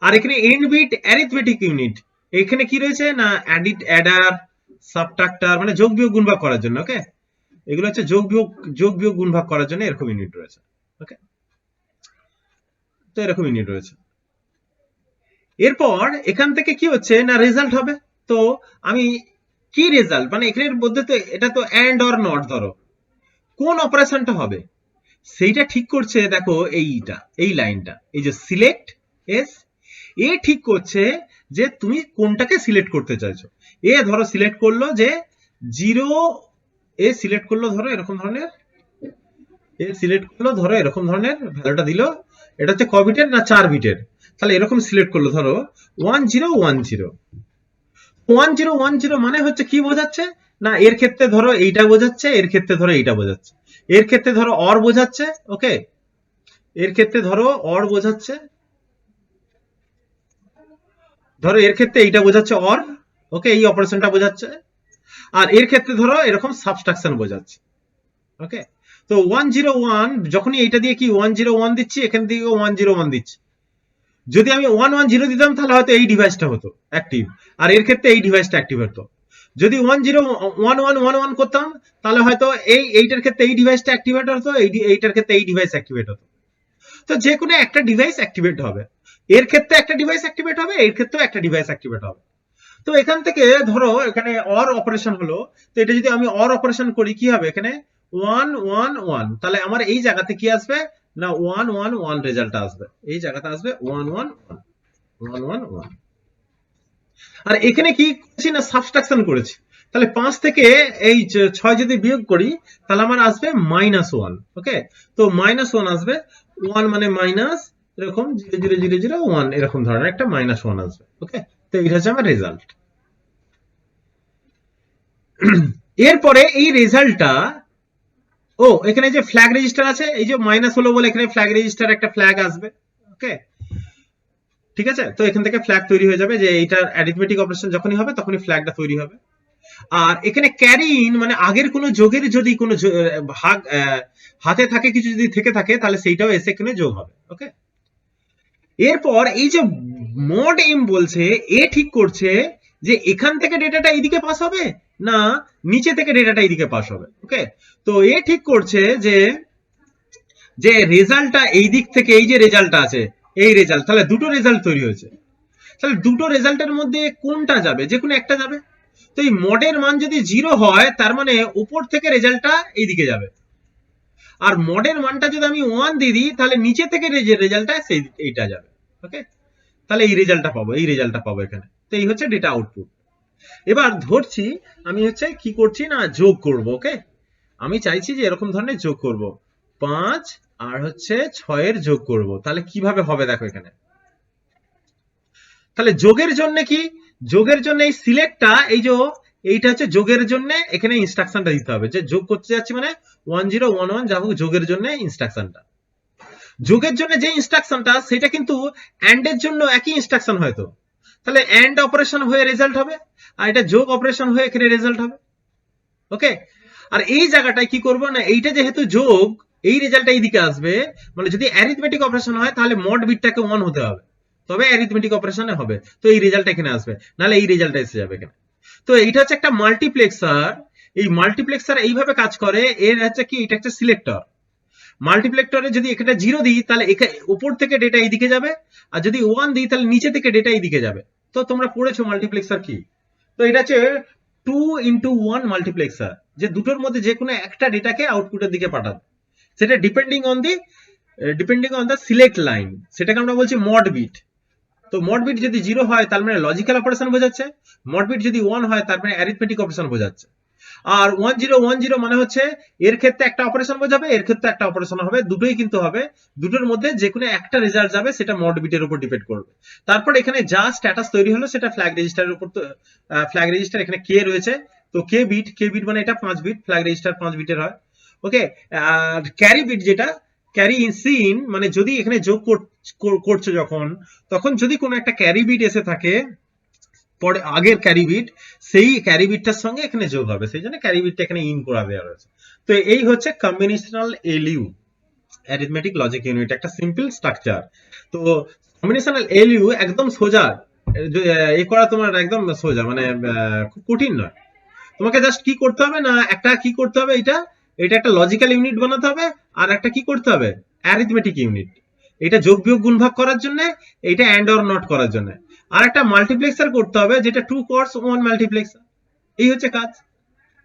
আর এখানে এন বিট অ্যারিথমেটিক ইউনিট, এখানে কি রয়েছে না অ্যাডার, সাবট্রাক্টর, মানে যোগ বিয়োগ গুণ ভাগ করার জন্য। ওকে, এগুলো হচ্ছে যোগ বিয়োগ গুণ ভাগ করার জন্য এরকম ইউনিট রয়েছে। ওকে, তো এরকম ইউনিট রয়েছে। এরপর এখান থেকে কি হচ্ছে না রেজাল্ট হবে। তো আমি কি রেজাল্ট, মানে এখানের মধ্যে তো এটা তো অ্যান্ড অর নট, ধরো কোন অপারেশনটা হবে সেইটা ঠিক করছে। দেখো এইটা, এই লাইনটা, এই যে সিলেক্ট এস, এ ঠিক করছে যে তুমি কোনটাকে সিলেক্ট করতে চাইছো। এ ধরো সিলেক্ট করলো যে 0, এ সিলেক্ট করলো ধরো এরকম ধরনের, এ সিলেক্ট করলো ধরো এরকম ধরনের ভ্যালুটা দিল, এটা হচ্ছে ক বিটের না 4 বিটের, তাহলে এরকম সিলেক্ট করলো ধরো 1010। 1010 মানে হচ্ছে কি বোঝাচ্ছে না, এর ক্ষেত্রে ধরো এইটা বোঝাচ্ছে, এর ক্ষেত্রে ধরো এইটা বোঝাচ্ছে, এর ক্ষেত্রে ধরো অর বোঝাচ্ছে। ওকে, এর ক্ষেত্রে ধরো অর বোঝাচ্ছে, ধরো এর ক্ষেত্রে এইটা বোঝাচ্ছে অর। ওকে, এই অপারেশনটা বোঝাচ্ছে। আর এর ক্ষেত্রে ধরো এরকম সাবট্রাকশন বোঝাচ্ছে। ওকে, তো 101 যখনই এইটা দিয়ে কি 101 দিচ্ছি, এখান থেকে 101 দিচ্ছি। যদি আমি 110 দিতাম তাহলে হয়তো এই ডিভাইসটা হতো অ্যাক্টিভ, আর এর ক্ষেত্রে এই ডিভাইসটা অ্যাক্টিভ হতো। যদি 101111 করতাম তাহলে হয়তো এইটার ক্ষেত্রে এই ডিভাইসটা অ্যাক্টিভেট হতো, এইটার ক্ষেত্রে এই ডিভাইস অ্যাক্টিভেট হতো। তো যে কোনো একটা ডিভাইস অ্যাক্টিভেট হবে, এর ক্ষেত্রে একটা ডিভাইস অ্যাক্টিভেট হবে, এর ক্ষেত্রেও একটা ডিভাইস অ্যাক্টিভেট হবে। তো এখান থেকে ধরো এখানে অর অপারেশন হলো, তো এটা যদি আমি অর অপারেশন করি কি হবে, এখানে 111, তাহলে আমার এই জায়গাতে কি আসবে না 111 রেজাল্ট আসবে, এই জায়গাতে আসবে 111। আর এখানে কি করছি না সাবট্রাকশন করেছি, তাহলে 5 থেকে এই 6 যদি বিয়োগ করি তাহলে আমার আসবে -1। ওকে, তো -1 আসবে, 1 মানে মাইনাস, এরকম 0 0 0 0 1 এরকম ধরনের একটা -1 আসবে। ওকে, তো এটা হচ্ছে আমার রেজাল্ট। এরপরে এই রেজাল্টটা, ও এখানে যে ফ্ল্যাগ রেজিস্টার আছে, এই যে মাইনাস হলো বলে এখানে ফ্ল্যাগ রেজিস্টার একটা ফ্ল্যাগ আসবে। ওকে, ঠিক আছে, তো এখান থেকে ফ্ল্যাগ তৈরি হয়ে যাবে যে এইটার অ্যারিথমেটিক অপারেশন যখনই হবে তখনই ফ্ল্যাগটা তৈরি হবে। আর এখানে ক্যারি ইন মানে আগের কোনো যোগের যদি কোনো ভাগ হাতে থাকে, কিছু যদি থেকে থাকে, তাহলে সেইটাও এসে এখানে যোগ হবে। ওকে, এরপর এই যে মড এম বলছে, এ ঠিক করছে যে এখান থেকে ডেটাটা এইদিকে পাস হবে না নিচে থেকে ডেটাটা এইদিকে পাস হবে। ওকে, তো এ ঠিক করছে যে যে রেজাল্টটা এই দিক থেকে, এই যে রেজাল্টটা আছে এই রেজাল্ট, তাহলে দুটো রেজাল্ট তৈরি হয়েছে, তাহলে দুটো রেজাল্টের মধ্যে কোনটা যাবে, যে কোনো একটা যাবে। তো এই মডের মান যদি 0 হয় তার মানে উপর থেকে রেজাল্টটা এইদিকে যাবে, আর মডের মানটা যদি আমি 1 দিয়ে দিই তাহলে নিচে থেকে যে রেজাল্টটা সেই এইটা যাবে। ওকে, তাহলে এই রেজাল্টটা পাবো, এই রেজাল্টটা পাবো এখানে। তো এই হচ্ছে ডেটা আউটপুট। এবার ধরছি আমি হচ্ছে কি করছি না যোগ করব। ওকে, আমি চাইছি যে এরকম ধরনের যোগ করব, 5 আর হচ্ছে 6 এর যোগ করব। তাহলে কিভাবে হবে দেখো এখানে। তাহলে যোগের জন্য কি, যোগের জন্য এই সিলেক্টটা, এই যে এইটা হচ্ছে যোগের জন্য, এখানে ইনস্ট্রাকশনটা দিতে হবে যে যোগ করতে যাচ্ছি মানে 1011 যা হোক যোগের জন্য ইনস্ট্রাকশনটা। যোগের জন্য যে ইনস্ট্রাকশনটা সেটা কিন্তু এন্ড এর জন্য একই ইনস্ট্রাকশন হয়তো, তাহলে এন্ড অপারেশন হয়ে রেজাল্ট হবে, আর এটা যোগ অপারেশন হয়ে এখানে রেজাল্ট হবে। ওকে, আর এই জায়গাটায় কি করব না, এইটা যেহেতু যোগ, এই রেজাল্টটা এইদিকে আসবে, মানে যদি অ্যারিথমেটিক অপারেশন হয় তাহলে মড বিটটাকে 1 হতে হবে, তবে অ্যারিথমেটিক অপারেশনে হবে, তো এই রেজাল্টটা এখানে আসবে, নাহলে এই রেজাল্টটা এসে যাবে এখানে। তো এইটা হচ্ছে একটা মাল্টিপ্লেক্সার। এই মাল্টিপ্লেক্সার এইভাবে কাজ করে, এর হচ্ছে কি, এটা হচ্ছে সিলেক্টর। মাল্টিপ্লেক্টরে যদি এখানে 0 দিই তাহলে উপর থেকে ডেটা এইদিকে যাবে, আর যদি 1 দিই তাহলে নিচে থেকে ডেটা এইদিকে যাবে। তো তোমরা পড়েছো মাল্টিপ্লেক্সার কি। তো এটা হচ্ছে 2x1 মাল্টিপ্লেক্সার, যে দুটোর মধ্যে যে কোনো একটা ডেটাকে আউটপুটের দিকে পাঠাবে, সেটা depending on the select line, সেটাকে আমরা বলছি মড বিট। তো মড বিট যদি 0 হয় তার মানে লজিক্যাল অপারেশন বোঝাচ্ছে, মড বিট যদি 1 হয় তার মানে অ্যারিথমেটিক অপারেশন বোঝাচ্ছে। আর 1010 মানে হচ্ছে এর ক্ষেত্রে একটা অপারেশন বোঝাবে, এর ক্ষেত্রে একটা অপারেশন হবে, দুটোই কিন্তু হবে, দুটোর মধ্যে যে কোনো একটা রেজাল্ট যাবে, সেটা মড বিটের উপর ডিপেন্ড করবে। তারপর এখানে যা স্ট্যাটাস তৈরি হলো সেটা ফ্ল্যাগ রেজিস্টারের উপর, ফ্ল্যাগ রেজিস্টার এখানে কে রয়েছে, তো কে বিট মানে এটা 5 বিট, ফ্ল্যাগ রেজিস্টার 5 বিটের হয়। ওকে, আর ক্যারি বিট যেটা ক্যারি সিন, মানে যদি এখানে যোগ করছো যখন, তখন যদি কোনো একটা ক্যারি বিট এসে থাকে পরে আগের ক্যারি বিট, সেই ক্যারি বিটটার সঙ্গে এখানে যোগ হবে, সেই জন্য ক্যারি বিটটা এখানে ইন করা দেওয়া রয়েছে। তো এই হচ্ছে combinational LU, arithmetic logic unit, একটা সিম্পল স্ট্রাকচার। তো কম্বিনেশনাল এলইউ একদম সোজা, এই করা তোমার একদম সোজা, মানে খুব কঠিন নয়। তোমাকে জাস্ট কি করতে হবে না, একটা কি করতে হবে, এটা এটা একটা লজিক্যাল ইউনিট বানাতে হবে, আর একটা কি করতে হবে, অ্যারিথমেটিক ইউনিট। এটা যোগ বিয়োগ গুণ ভাগ করার জন্য, এটা এন্ড অর নট করার জন্য, আর একটা মাল্টিপ্লেক্সার করতে হবে যেটা 2 কোর্স 1 মাল্টিপ্লেক্সার। এই হচ্ছে কাজ।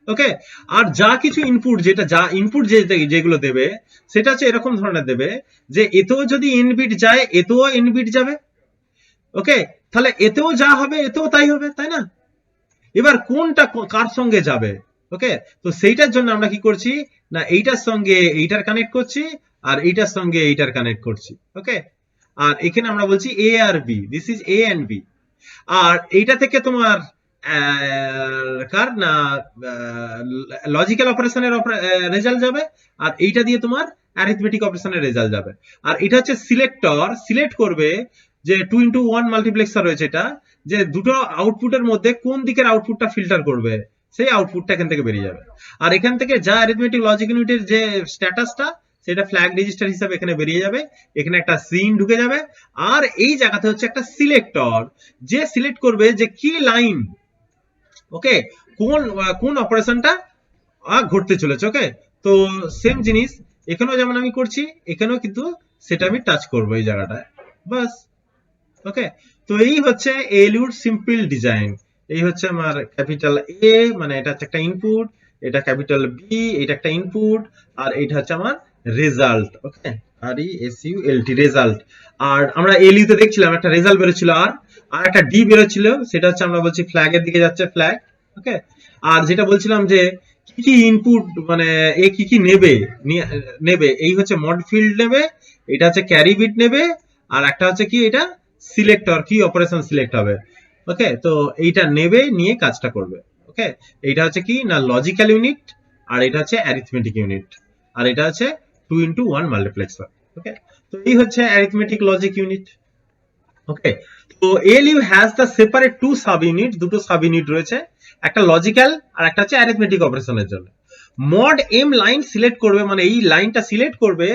ওকে, আর যা কিছু ইনপুট, যা ইনপুট যেগুলো দেবে সেটা হচ্ছে এরকম ধরনের দেবে যে এতেও যদি এন বিট যায় এতেও এন বিট যাবে। ওকে, তাহলে এতেও যা হবে এতেও তাই হবে, তাই না? এবার কোনটা কার সঙ্গে যাবে। ওকে, তো সেইটার জন্য আমরা কি করছি না, এইটার সঙ্গে এইটার কানেক্ট করছি, আর এইটার সঙ্গে এইটার কানেক্ট করছি। ওকে, আর এখানে আমরা বলছি এ আর B, this is A and B. আর এইটা থেকে তোমার কার না লজিক্যাল অপারেশনের রেজাল্ট যাবে, আর এইটা দিয়ে তোমার অ্যারিথমেটিক অপারেশনের রেজাল্ট যাবে। আর এটা হচ্ছে সিলেক্টর, সিলেক্ট করবে যে 2x1 মাল্টিপ্লেক্সার রয়েছে এটা, যে দুটো আউটপুটের মধ্যে কোন দিকের আউটপুটটা ফিল্টার করবে, সেই আউটপুটটা এখান থেকে বেরিয়ে যাবে। আর এখান থেকে যা অ্যারিথমেটিক লজিক ইউনিটের যে স্ট্যাটাসটা, সেটা ফ্ল্যাগ রেজিস্টার হিসাবে এখানে বেরিয়ে যাবে, এখানে একটা সিন ঢুকে যাবে। আর এই জায়গাতে হচ্ছে একটা সিলেক্টর, যে সিলেক্ট করবে যে কি লাইন, ওকে, কোন কোন অপারেশনটা ঘটতে চলেছে। ওকে, তো সেম জিনিস এখানেও যেমন আমি করছি, এখানেও কিন্তু সেটা আমি টাচ করবো এই জায়গাটায়, বাস। ওকে, তো এই হচ্ছে এলইউর সিম্পল ডিজাইন। এই হচ্ছে আমার ক্যাপিটাল এ, মানে এটা হচ্ছে একটা ইনপুট, এটা ক্যাপিটাল বি, এটা একটা ইনপুট, আর এটা হচ্ছে আমার রেজাল্ট। ওকে, আর ই এস ইউ এল টি, রেজাল্ট। আর আমরা এলইউ তে দেখছিলাম একটা রেজাল্ট বেরোচ্ছিল, আর একটা ডি বেরোচ্ছিল, সেটা হচ্ছে আমরা বলছি ফ্ল্যাগের দিকে যাচ্ছে, ফ্ল্যাগ। ওকে, আর যেটা বলছিলাম যে কি কি ইনপুট, মানে এ কি কি নেবে, এই হচ্ছে মড ফিল্ড নেবে, এটা হচ্ছে ক্যারি বিট নেবে, আর একটা হচ্ছে কি এটা সিলেক্টর, কি অপারেশন সিলেক্ট হবে। ওকে, তো এইটা নেবে, নিয়ে কাজটা করবে। ওকে, এইটা হচ্ছে কি না লজিক্যাল ইউনিট, আর এটা হচ্ছে অ্যারিথমেটিক ইউনিট, আর এটা হচ্ছে 2x1 মাল্টিপ্লেক্সার। ওকে, তো এই হচ্ছে অ্যারিথমেটিক লজিক ইউনিট। ওকে, তো ALU has the separate two sub unit, দুটো সাব ইউনিট রয়েছে, একটা লজিক্যাল আর একটা হচ্ছে অ্যারিথমেটিক অপারেশনের জন্য। মড এম লাইন সিলেক্ট করবে, মানে এই লাইনটা সিলেক্ট করবে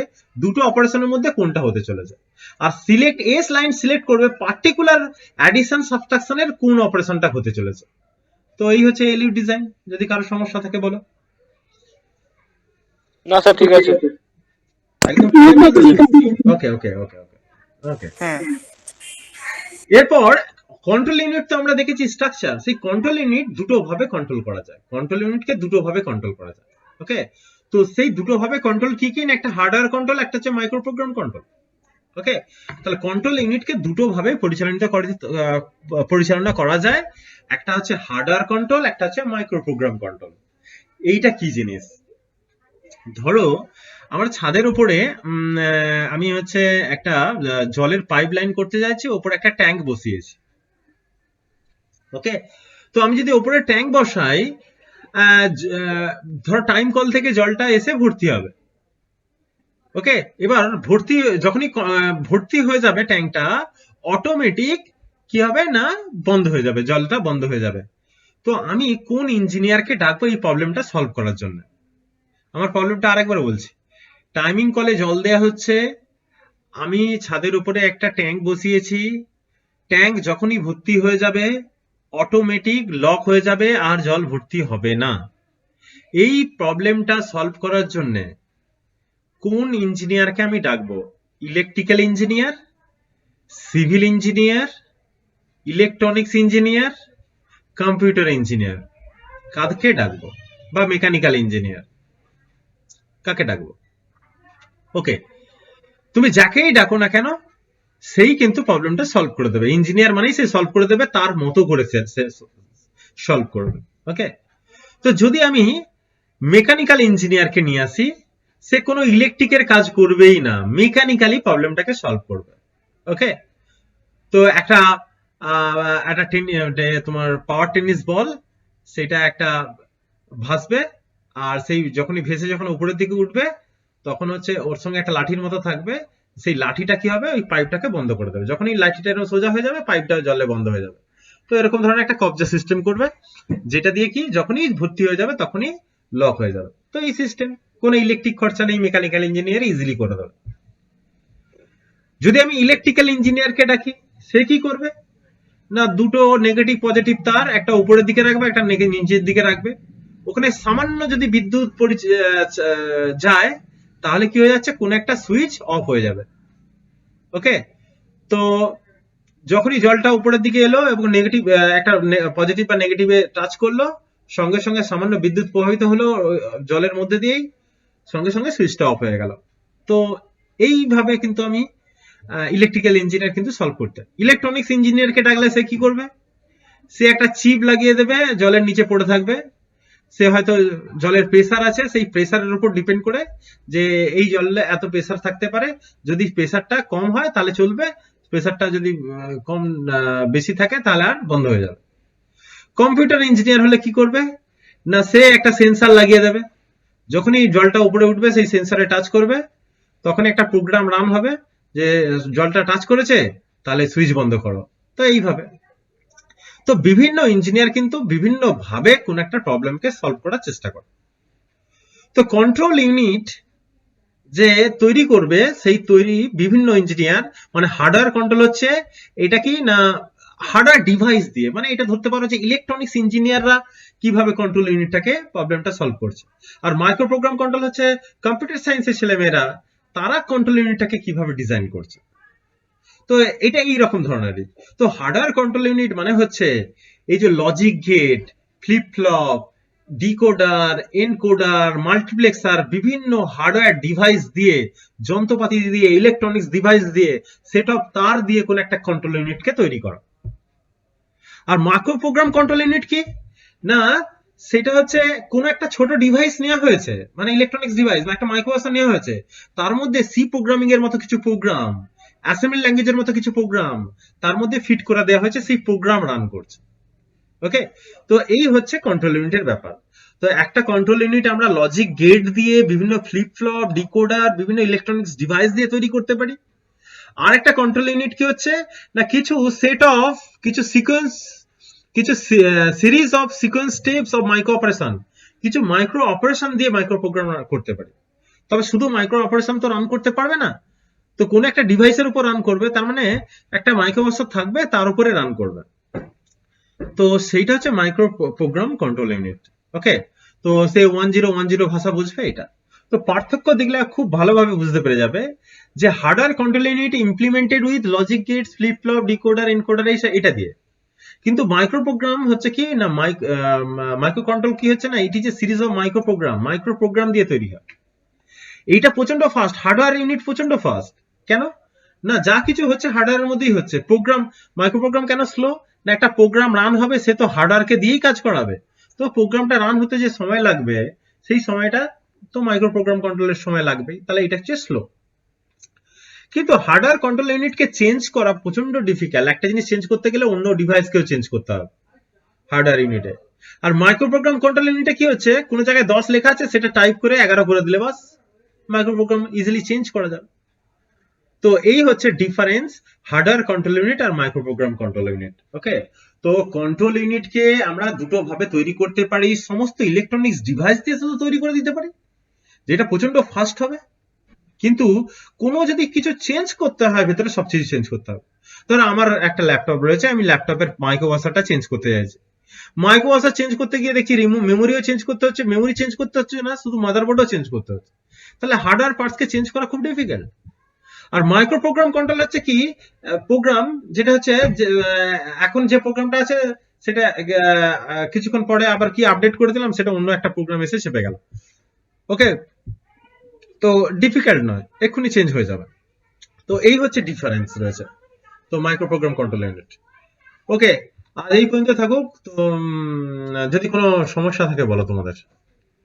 দুটো অপারেশনের মধ্যে কোনটা হতে চলেছে, আর সিলেক্ট এস লাইন সিলেক্ট করবে পার্টিকুলার অ্যাডিশন সাবট্রাকশনের কোন অপারেশনটা হতে চলেছে। তো এই হচ্ছে এএলইউ ডিজাইন। যদি কারো সমস্যা থাকে বলো।
না স্যার ঠিক আছে।
একদম ওকে ওকে ওকে ওকে ওকে।
হ্যাঁ
এরপর কন্ট্রোল ইউনিট তো আমরা দেখেছি স্ট্রাকচার, সেই কন্ট্রোল ইউনিট দুটো ভাবে কন্ট্রোল করা যায়, কন্ট্রোল ইউনিটকে দুটো ভাবে কন্ট্রোল করা যায়। ওকে, তো সেই দুটো ভাবে কন্ট্রোল কি কি, একটা হার্ডওয়্যার কন্ট্রোল, একটা হচ্ছে মাইক্রো প্রোগ্রাম কন্ট্রোল। ওকে, তাহলে কন্ট্রোল ইউনিটকে দুটো ভাবে পরিচালনা করা যায়, একটা হচ্ছে হার্ডওয়্যার কন্ট্রোল, একটা হচ্ছে মাইক্রো প্রোগ্রাম কন্ট্রোল। এইটা কি জিনিস, ধরো আমার ছাদের উপরে আমি হচ্ছে একটা জলের পাইপ লাইন করতে যাচ্ছি, ওপরে একটা ট্যাঙ্ক বসিয়েছি। ওকে, তো আমি যদি ওপরে ট্যাঙ্ক বসাই, ধরো টাইম কল থেকে জলটা এসে ভর্তি হবে। ওকে, এবার যখনই ভর্তি হয়ে যাবে ট্যাঙ্কটা, অটোমেটিক কি হবে না বন্ধ হয়ে যাবে, জলটা বন্ধ হয়ে যাবে। তো আমি কোন ইঞ্জিনিয়ারকে ডাকবো এই প্রবলেমটা সলভ করার জন্য? আমার প্রবলেমটা আরেকবার বলছি। টাইমিং কলে জল দেয়া হচ্ছে, আমি ছাদের উপরে একটা ট্যাঙ্ক বসিয়েছি, ট্যাঙ্ক যখনই ভর্তি হয়ে যাবে অটোমেটিক লক হয়ে যাবে আর জল ভর্তি হবে না। এই প্রবলেমটা সলভ করার জন্য কোন ইঞ্জিনিয়ারকে আমি ডাকবো? Electrical engineer, civil engineer, electronics engineer, computer engineer, কাকে ডাকবো? বা মেকানিক্যাল ইঞ্জিনিয়ার, কাকে ডাকবো? ওকে, তুমি যাকেই ডাকো না কেন সেই কিন্তু প্রবলেমটা সলভ করে দেবে। ইঞ্জিনিয়ার মানেই সে সলভ করে দেবে, তার মতো করে সলভ করবে। ওকে, তো যদি আমি মেকানিক্যাল ইঞ্জিনিয়ারকে নিয়ে আসি, সে কোনো ইলেকট্রিকের কাজ করবেই না, মেকানিক্যালি প্রবলেমটাকে সলভ করবে। ওকে, তো একটা তোমার পাওয়ার টেনিস বল, সেটা একটা ভাসবে, আর সেই যখনই ভেসে যখন উপরের দিকে উঠবে তখন হচ্ছে ওর সঙ্গে একটা লাঠির মতো থাকবে, সেই লাঠিটা কি হবে, ওই পাইপটাকে বন্ধ করে দেবে। যখনই লাঠিটা সোজা হয়ে যাবে পাইপটা জলে বন্ধ হয়ে যাবে। তো এরকম ধরনের একটা কবজা সিস্টেম করবে, যেটা দিয়ে কি যখনই ভর্তি হয়ে যাবে তখনই লক হয়ে যাবে। তো এই সিস্টেম কোনো ইলেকট্রিক খরচা নেই, মেকানিক্যাল ইঞ্জিনিয়ার ইজিলি করে দেবে। যদি আমি ইলেকট্রিক্যাল ইঞ্জিনিয়ারকে ডাকি, সে কি করবে না, দুটো নেগেটিভ পজিটিভ তার, একটা উপরের দিকে রাখবে, একটা নিচের দিকে রাখবে। ওখানে সামান্য যদি বিদ্যুৎ যায় তাহলে কি হয়ে যাচ্ছে, কোন একটা সুইচ অফ হয়ে যাবে। ওকে, তো যখনই জলটা উপরের দিকে এলো এবং নেগেটিভ একটা পজিটিভ বা নেগেটিভে টাচ করলো, সঙ্গে সঙ্গে সামান্য বিদ্যুৎ প্রবাহিত হলো জলের মধ্যে দিয়েই, সঙ্গে সঙ্গে সুইচটা অফ হয়ে গেল। তো এইভাবে কিন্তু আমি ইলেকট্রিক্যাল ইঞ্জিনিয়ার কিন্তু সলভ করতে। ইলেকট্রনিক্স ইঞ্জিনিয়ারকে ডাকলে সে কি করবে, সে একটা চিপ লাগিয়ে দেবে, জলের নিচে পড়ে থাকবে। সে হয়তো জলের প্রেসার আছে, সেই প্রেসারের উপর ডিপেন্ড করে যে এই জলে এত প্রেসার থাকতে পারে, যদি প্রেসারটা কম হয় তাহলে চলবে, প্রেসারটা যদি কম বেশি থাকে তাহলে আর বন্ধ হয়ে যাবে। কম্পিউটার ইঞ্জিনিয়ার হলে কি করবে না, সে একটা সেন্সার লাগিয়ে দেবে, যখনই জলটা উপরে উঠবে সেই সেন্সারে টাচ করবে, তখন একটা প্রোগ্রাম রান হবে যে জলটা টাচ করেছে তাহলে সুইচ বন্ধ করো। তো এইভাবে তো বিভিন্ন ইঞ্জিনিয়ার কিন্তু বিভিন্ন ভাবে কোন একটা প্রবলেমকে সলভ করার চেষ্টা করে। তো কন্ট্রোল ইউনিট যে তৈরি করবে, সেই তৈরি বিভিন্ন ইঞ্জিনিয়ার, মানে হার্ডওয়্যার কন্ট্রোল হচ্ছে এটা কি না হার্ডওয়্যার ডিভাইস দিয়ে, মানে এটা ধরতে পারো যে ইলেকট্রনিক্স ইঞ্জিনিয়াররা কিভাবে কন্ট্রোল ইউনিটটাকে প্রবলেমটা সলভ করছে, আর মাইক্রো প্রোগ্রাম কন্ট্রোল হচ্ছে কম্পিউটার সায়েন্সের ছেলেমেয়েরা, তারা কন্ট্রোল ইউনিটটাকে কিভাবে ডিজাইন করছে। তো এটা এইরকম ধরনেরই। তো হার্ডওয়্যার কন্ট্রোল ইউনিট মানে হচ্ছে এই যে logic gate, flip flop, decoder, encoder, multiplexer, বিভিন্ন হার্ডওয়্যার ডিভাইস দিয়ে, যন্ত্রপাতি দিয়ে, ইলেকট্রনিক্স ডিভাইস দিয়ে, সেট অফ তার দিয়ে কোন একটা কন্ট্রোল ইউনিটকে তৈরি করা। আর মাইক্রো প্রোগ্রাম কন্ট্রোল ইউনিট কি না, সেটা হচ্ছে কোন একটা ছোট ডিভাইস নেওয়া হয়েছে, মানে ইলেকট্রনিক্স ডিভাইস বা একটা মাইক্রোপ্রসেসর নেওয়া হয়েছে, তার মধ্যে সি প্রোগ্রামিং এর মতো কিছু প্রোগ্রাম অ্যাসেম্বলি ল্যাঙ্গুয়েজের মতো কিছু প্রোগ্রাম তার মধ্যে ফিট করে দেওয়া হয়েছে, সেই প্রোগ্রাম রান করছে। ওকে, তো এই হচ্ছে কন্ট্রোল ইউনিটের ব্যাপার। তো একটা কন্ট্রোল ইউনিট আমরা লজিক গেট দিয়ে, বিভিন্ন ফ্লিপ ফ্লপ, ডিকোডার, বিভিন্ন ইলেকট্রনিক্স ডিভাইস দিয়ে তৈরি করতে পারি। আর একটা কন্ট্রোল ইউনিট কি হচ্ছে না, কিছু সেট অফ, কিছু সিকোয়েন্স, কিছু series of sequence steps of micro operation, কিছু মাইক্রো অপারেশন দিয়ে মাইক্রো প্রোগ্রাম করতে পারি। তবে শুধু মাইক্রো অপারেশন তো রান করতে পারবে না, তো কোন একটা ডিভাইসের উপর রান করবে, তার মানে একটা মাইক্রোপ্রসেসর থাকবে, তার উপরে রান করবে। তো সেইটা হচ্ছে micro program control unit. Okay, তো সে 1010 ভাষা বুঝবে এটা। তো পার্থক্য দেখলে খুব ভালোভাবে বুঝতে পেরে যাবে যে hardware control unit implemented with logic gates, flip flop, decoder, encoder, এটা দিয়ে। কিন্তু মাইক্রো প্রোগ্রাম হচ্ছে কি না, মাইক্রো কন্ট্রোল কি হচ্ছে না, এটি যে সিরিজ অফ মাইক্রো প্রোগ্রাম দিয়ে তৈরি হয়। এইটা প্রচন্ড ফাস্ট, হার্ডওয়্যার ইউনিট প্রচন্ড ফাস্ট। কেন না, যা কিছু হচ্ছে হার্ডওয়্যারের মধ্যেই হচ্ছে। প্রোগ্রাম, মাইক্রো প্রোগ্রাম কেন স্লো না, একটা প্রোগ্রাম রান হবে, সে তো হার্ডওয়্যারকে দিয়েই কাজ করাবে, তো প্রোগ্রামটা রান হতে যে সময় লাগবে, সেই সময়টা তো মাইক্রো প্রোগ্রাম কন্ট্রোলের সময় লাগবেই, তাহলে এটা হচ্ছে স্লো। কিন্তু হার্ডওয়্যার কন্ট্রোল ইউনিটকে চেঞ্জ করা প্রচন্ড ডিফিকাল্ট। একটা জিনিস চেঞ্জ করতে গেলে অন্য ডিভাইসকেও চেঞ্জ করতে হবে হার্ডওয়্যার ইউনিটে। আর মাইক্রো প্রোগ্রাম কন্ট্রোল ইউনিটে কি হচ্ছে, কোনো জায়গায় 10 লেখা আছে, সেটা টাইপ করে 11 করে দিলে বাস মাইক্রো প্রোগ্রাম ইজিলি চেঞ্জ করা যাবে। তো এই হচ্ছে ডিফারেন্স হার্ডওয়্যার কন্ট্রোল ইউনিট আর micro program control unit. Okay, তো কন্ট্রোল ইউনিটকে আমরা দুটো ভাবে তৈরি করতে পারি। সমস্ত ইলেকট্রনিক্স ডিভাইস দিয়ে শুধু তৈরি করে দিতে পারি, যেটা প্রচন্ড ফাস্ট হবে। কিন্তু কোনো যদি কিছু চেঞ্জ করতে হয় ভেতরে, সব কিছু চেঞ্জ করতে হবে। ধরো আমার একটা ল্যাপটপ রয়েছে, আমি ল্যাপটপের মাইক্রো প্রসেসরটা চেঞ্জ করতে চাইছি। মাইক্রো প্রসেসর চেঞ্জ করতে গিয়ে দেখছি মেমোরিও চেঞ্জ করতে হচ্ছে, মেমোরি চেঞ্জ করতে হচ্ছে না, শুধু মাদারবোর্ডও চেঞ্জ করতে হচ্ছে। তাহলে হার্ডওয়্যার পার্টসকে চেঞ্জ করা খুব ডিফিকাল্ট। আর মাইক্রো প্রোগ্রাম কন্ট্রোল হচ্ছে কি, প্রোগ্রাম যেটা হচ্ছে এখন যে প্রোগ্রামটা আছে সেটা কিছুক্ষণ পরে আবার কি আপডেট করে দিলাম, সেটা অন্য একটা প্রোগ্রাম এসে চেপে গেল। ওকে, তো ডিফিকাল্ট নয়, এক্ষুনি চেঞ্জ হয়ে যাবে। তো এই হচ্ছে ডিফারেন্স রয়েছে তো মাইক্রো প্রোগ্রাম কন্ট্রোল ইউনিট। ওকে, আর এই পর্যন্ত থাকুক। তো যদি কোনো সমস্যা থাকে বলো তোমাদের।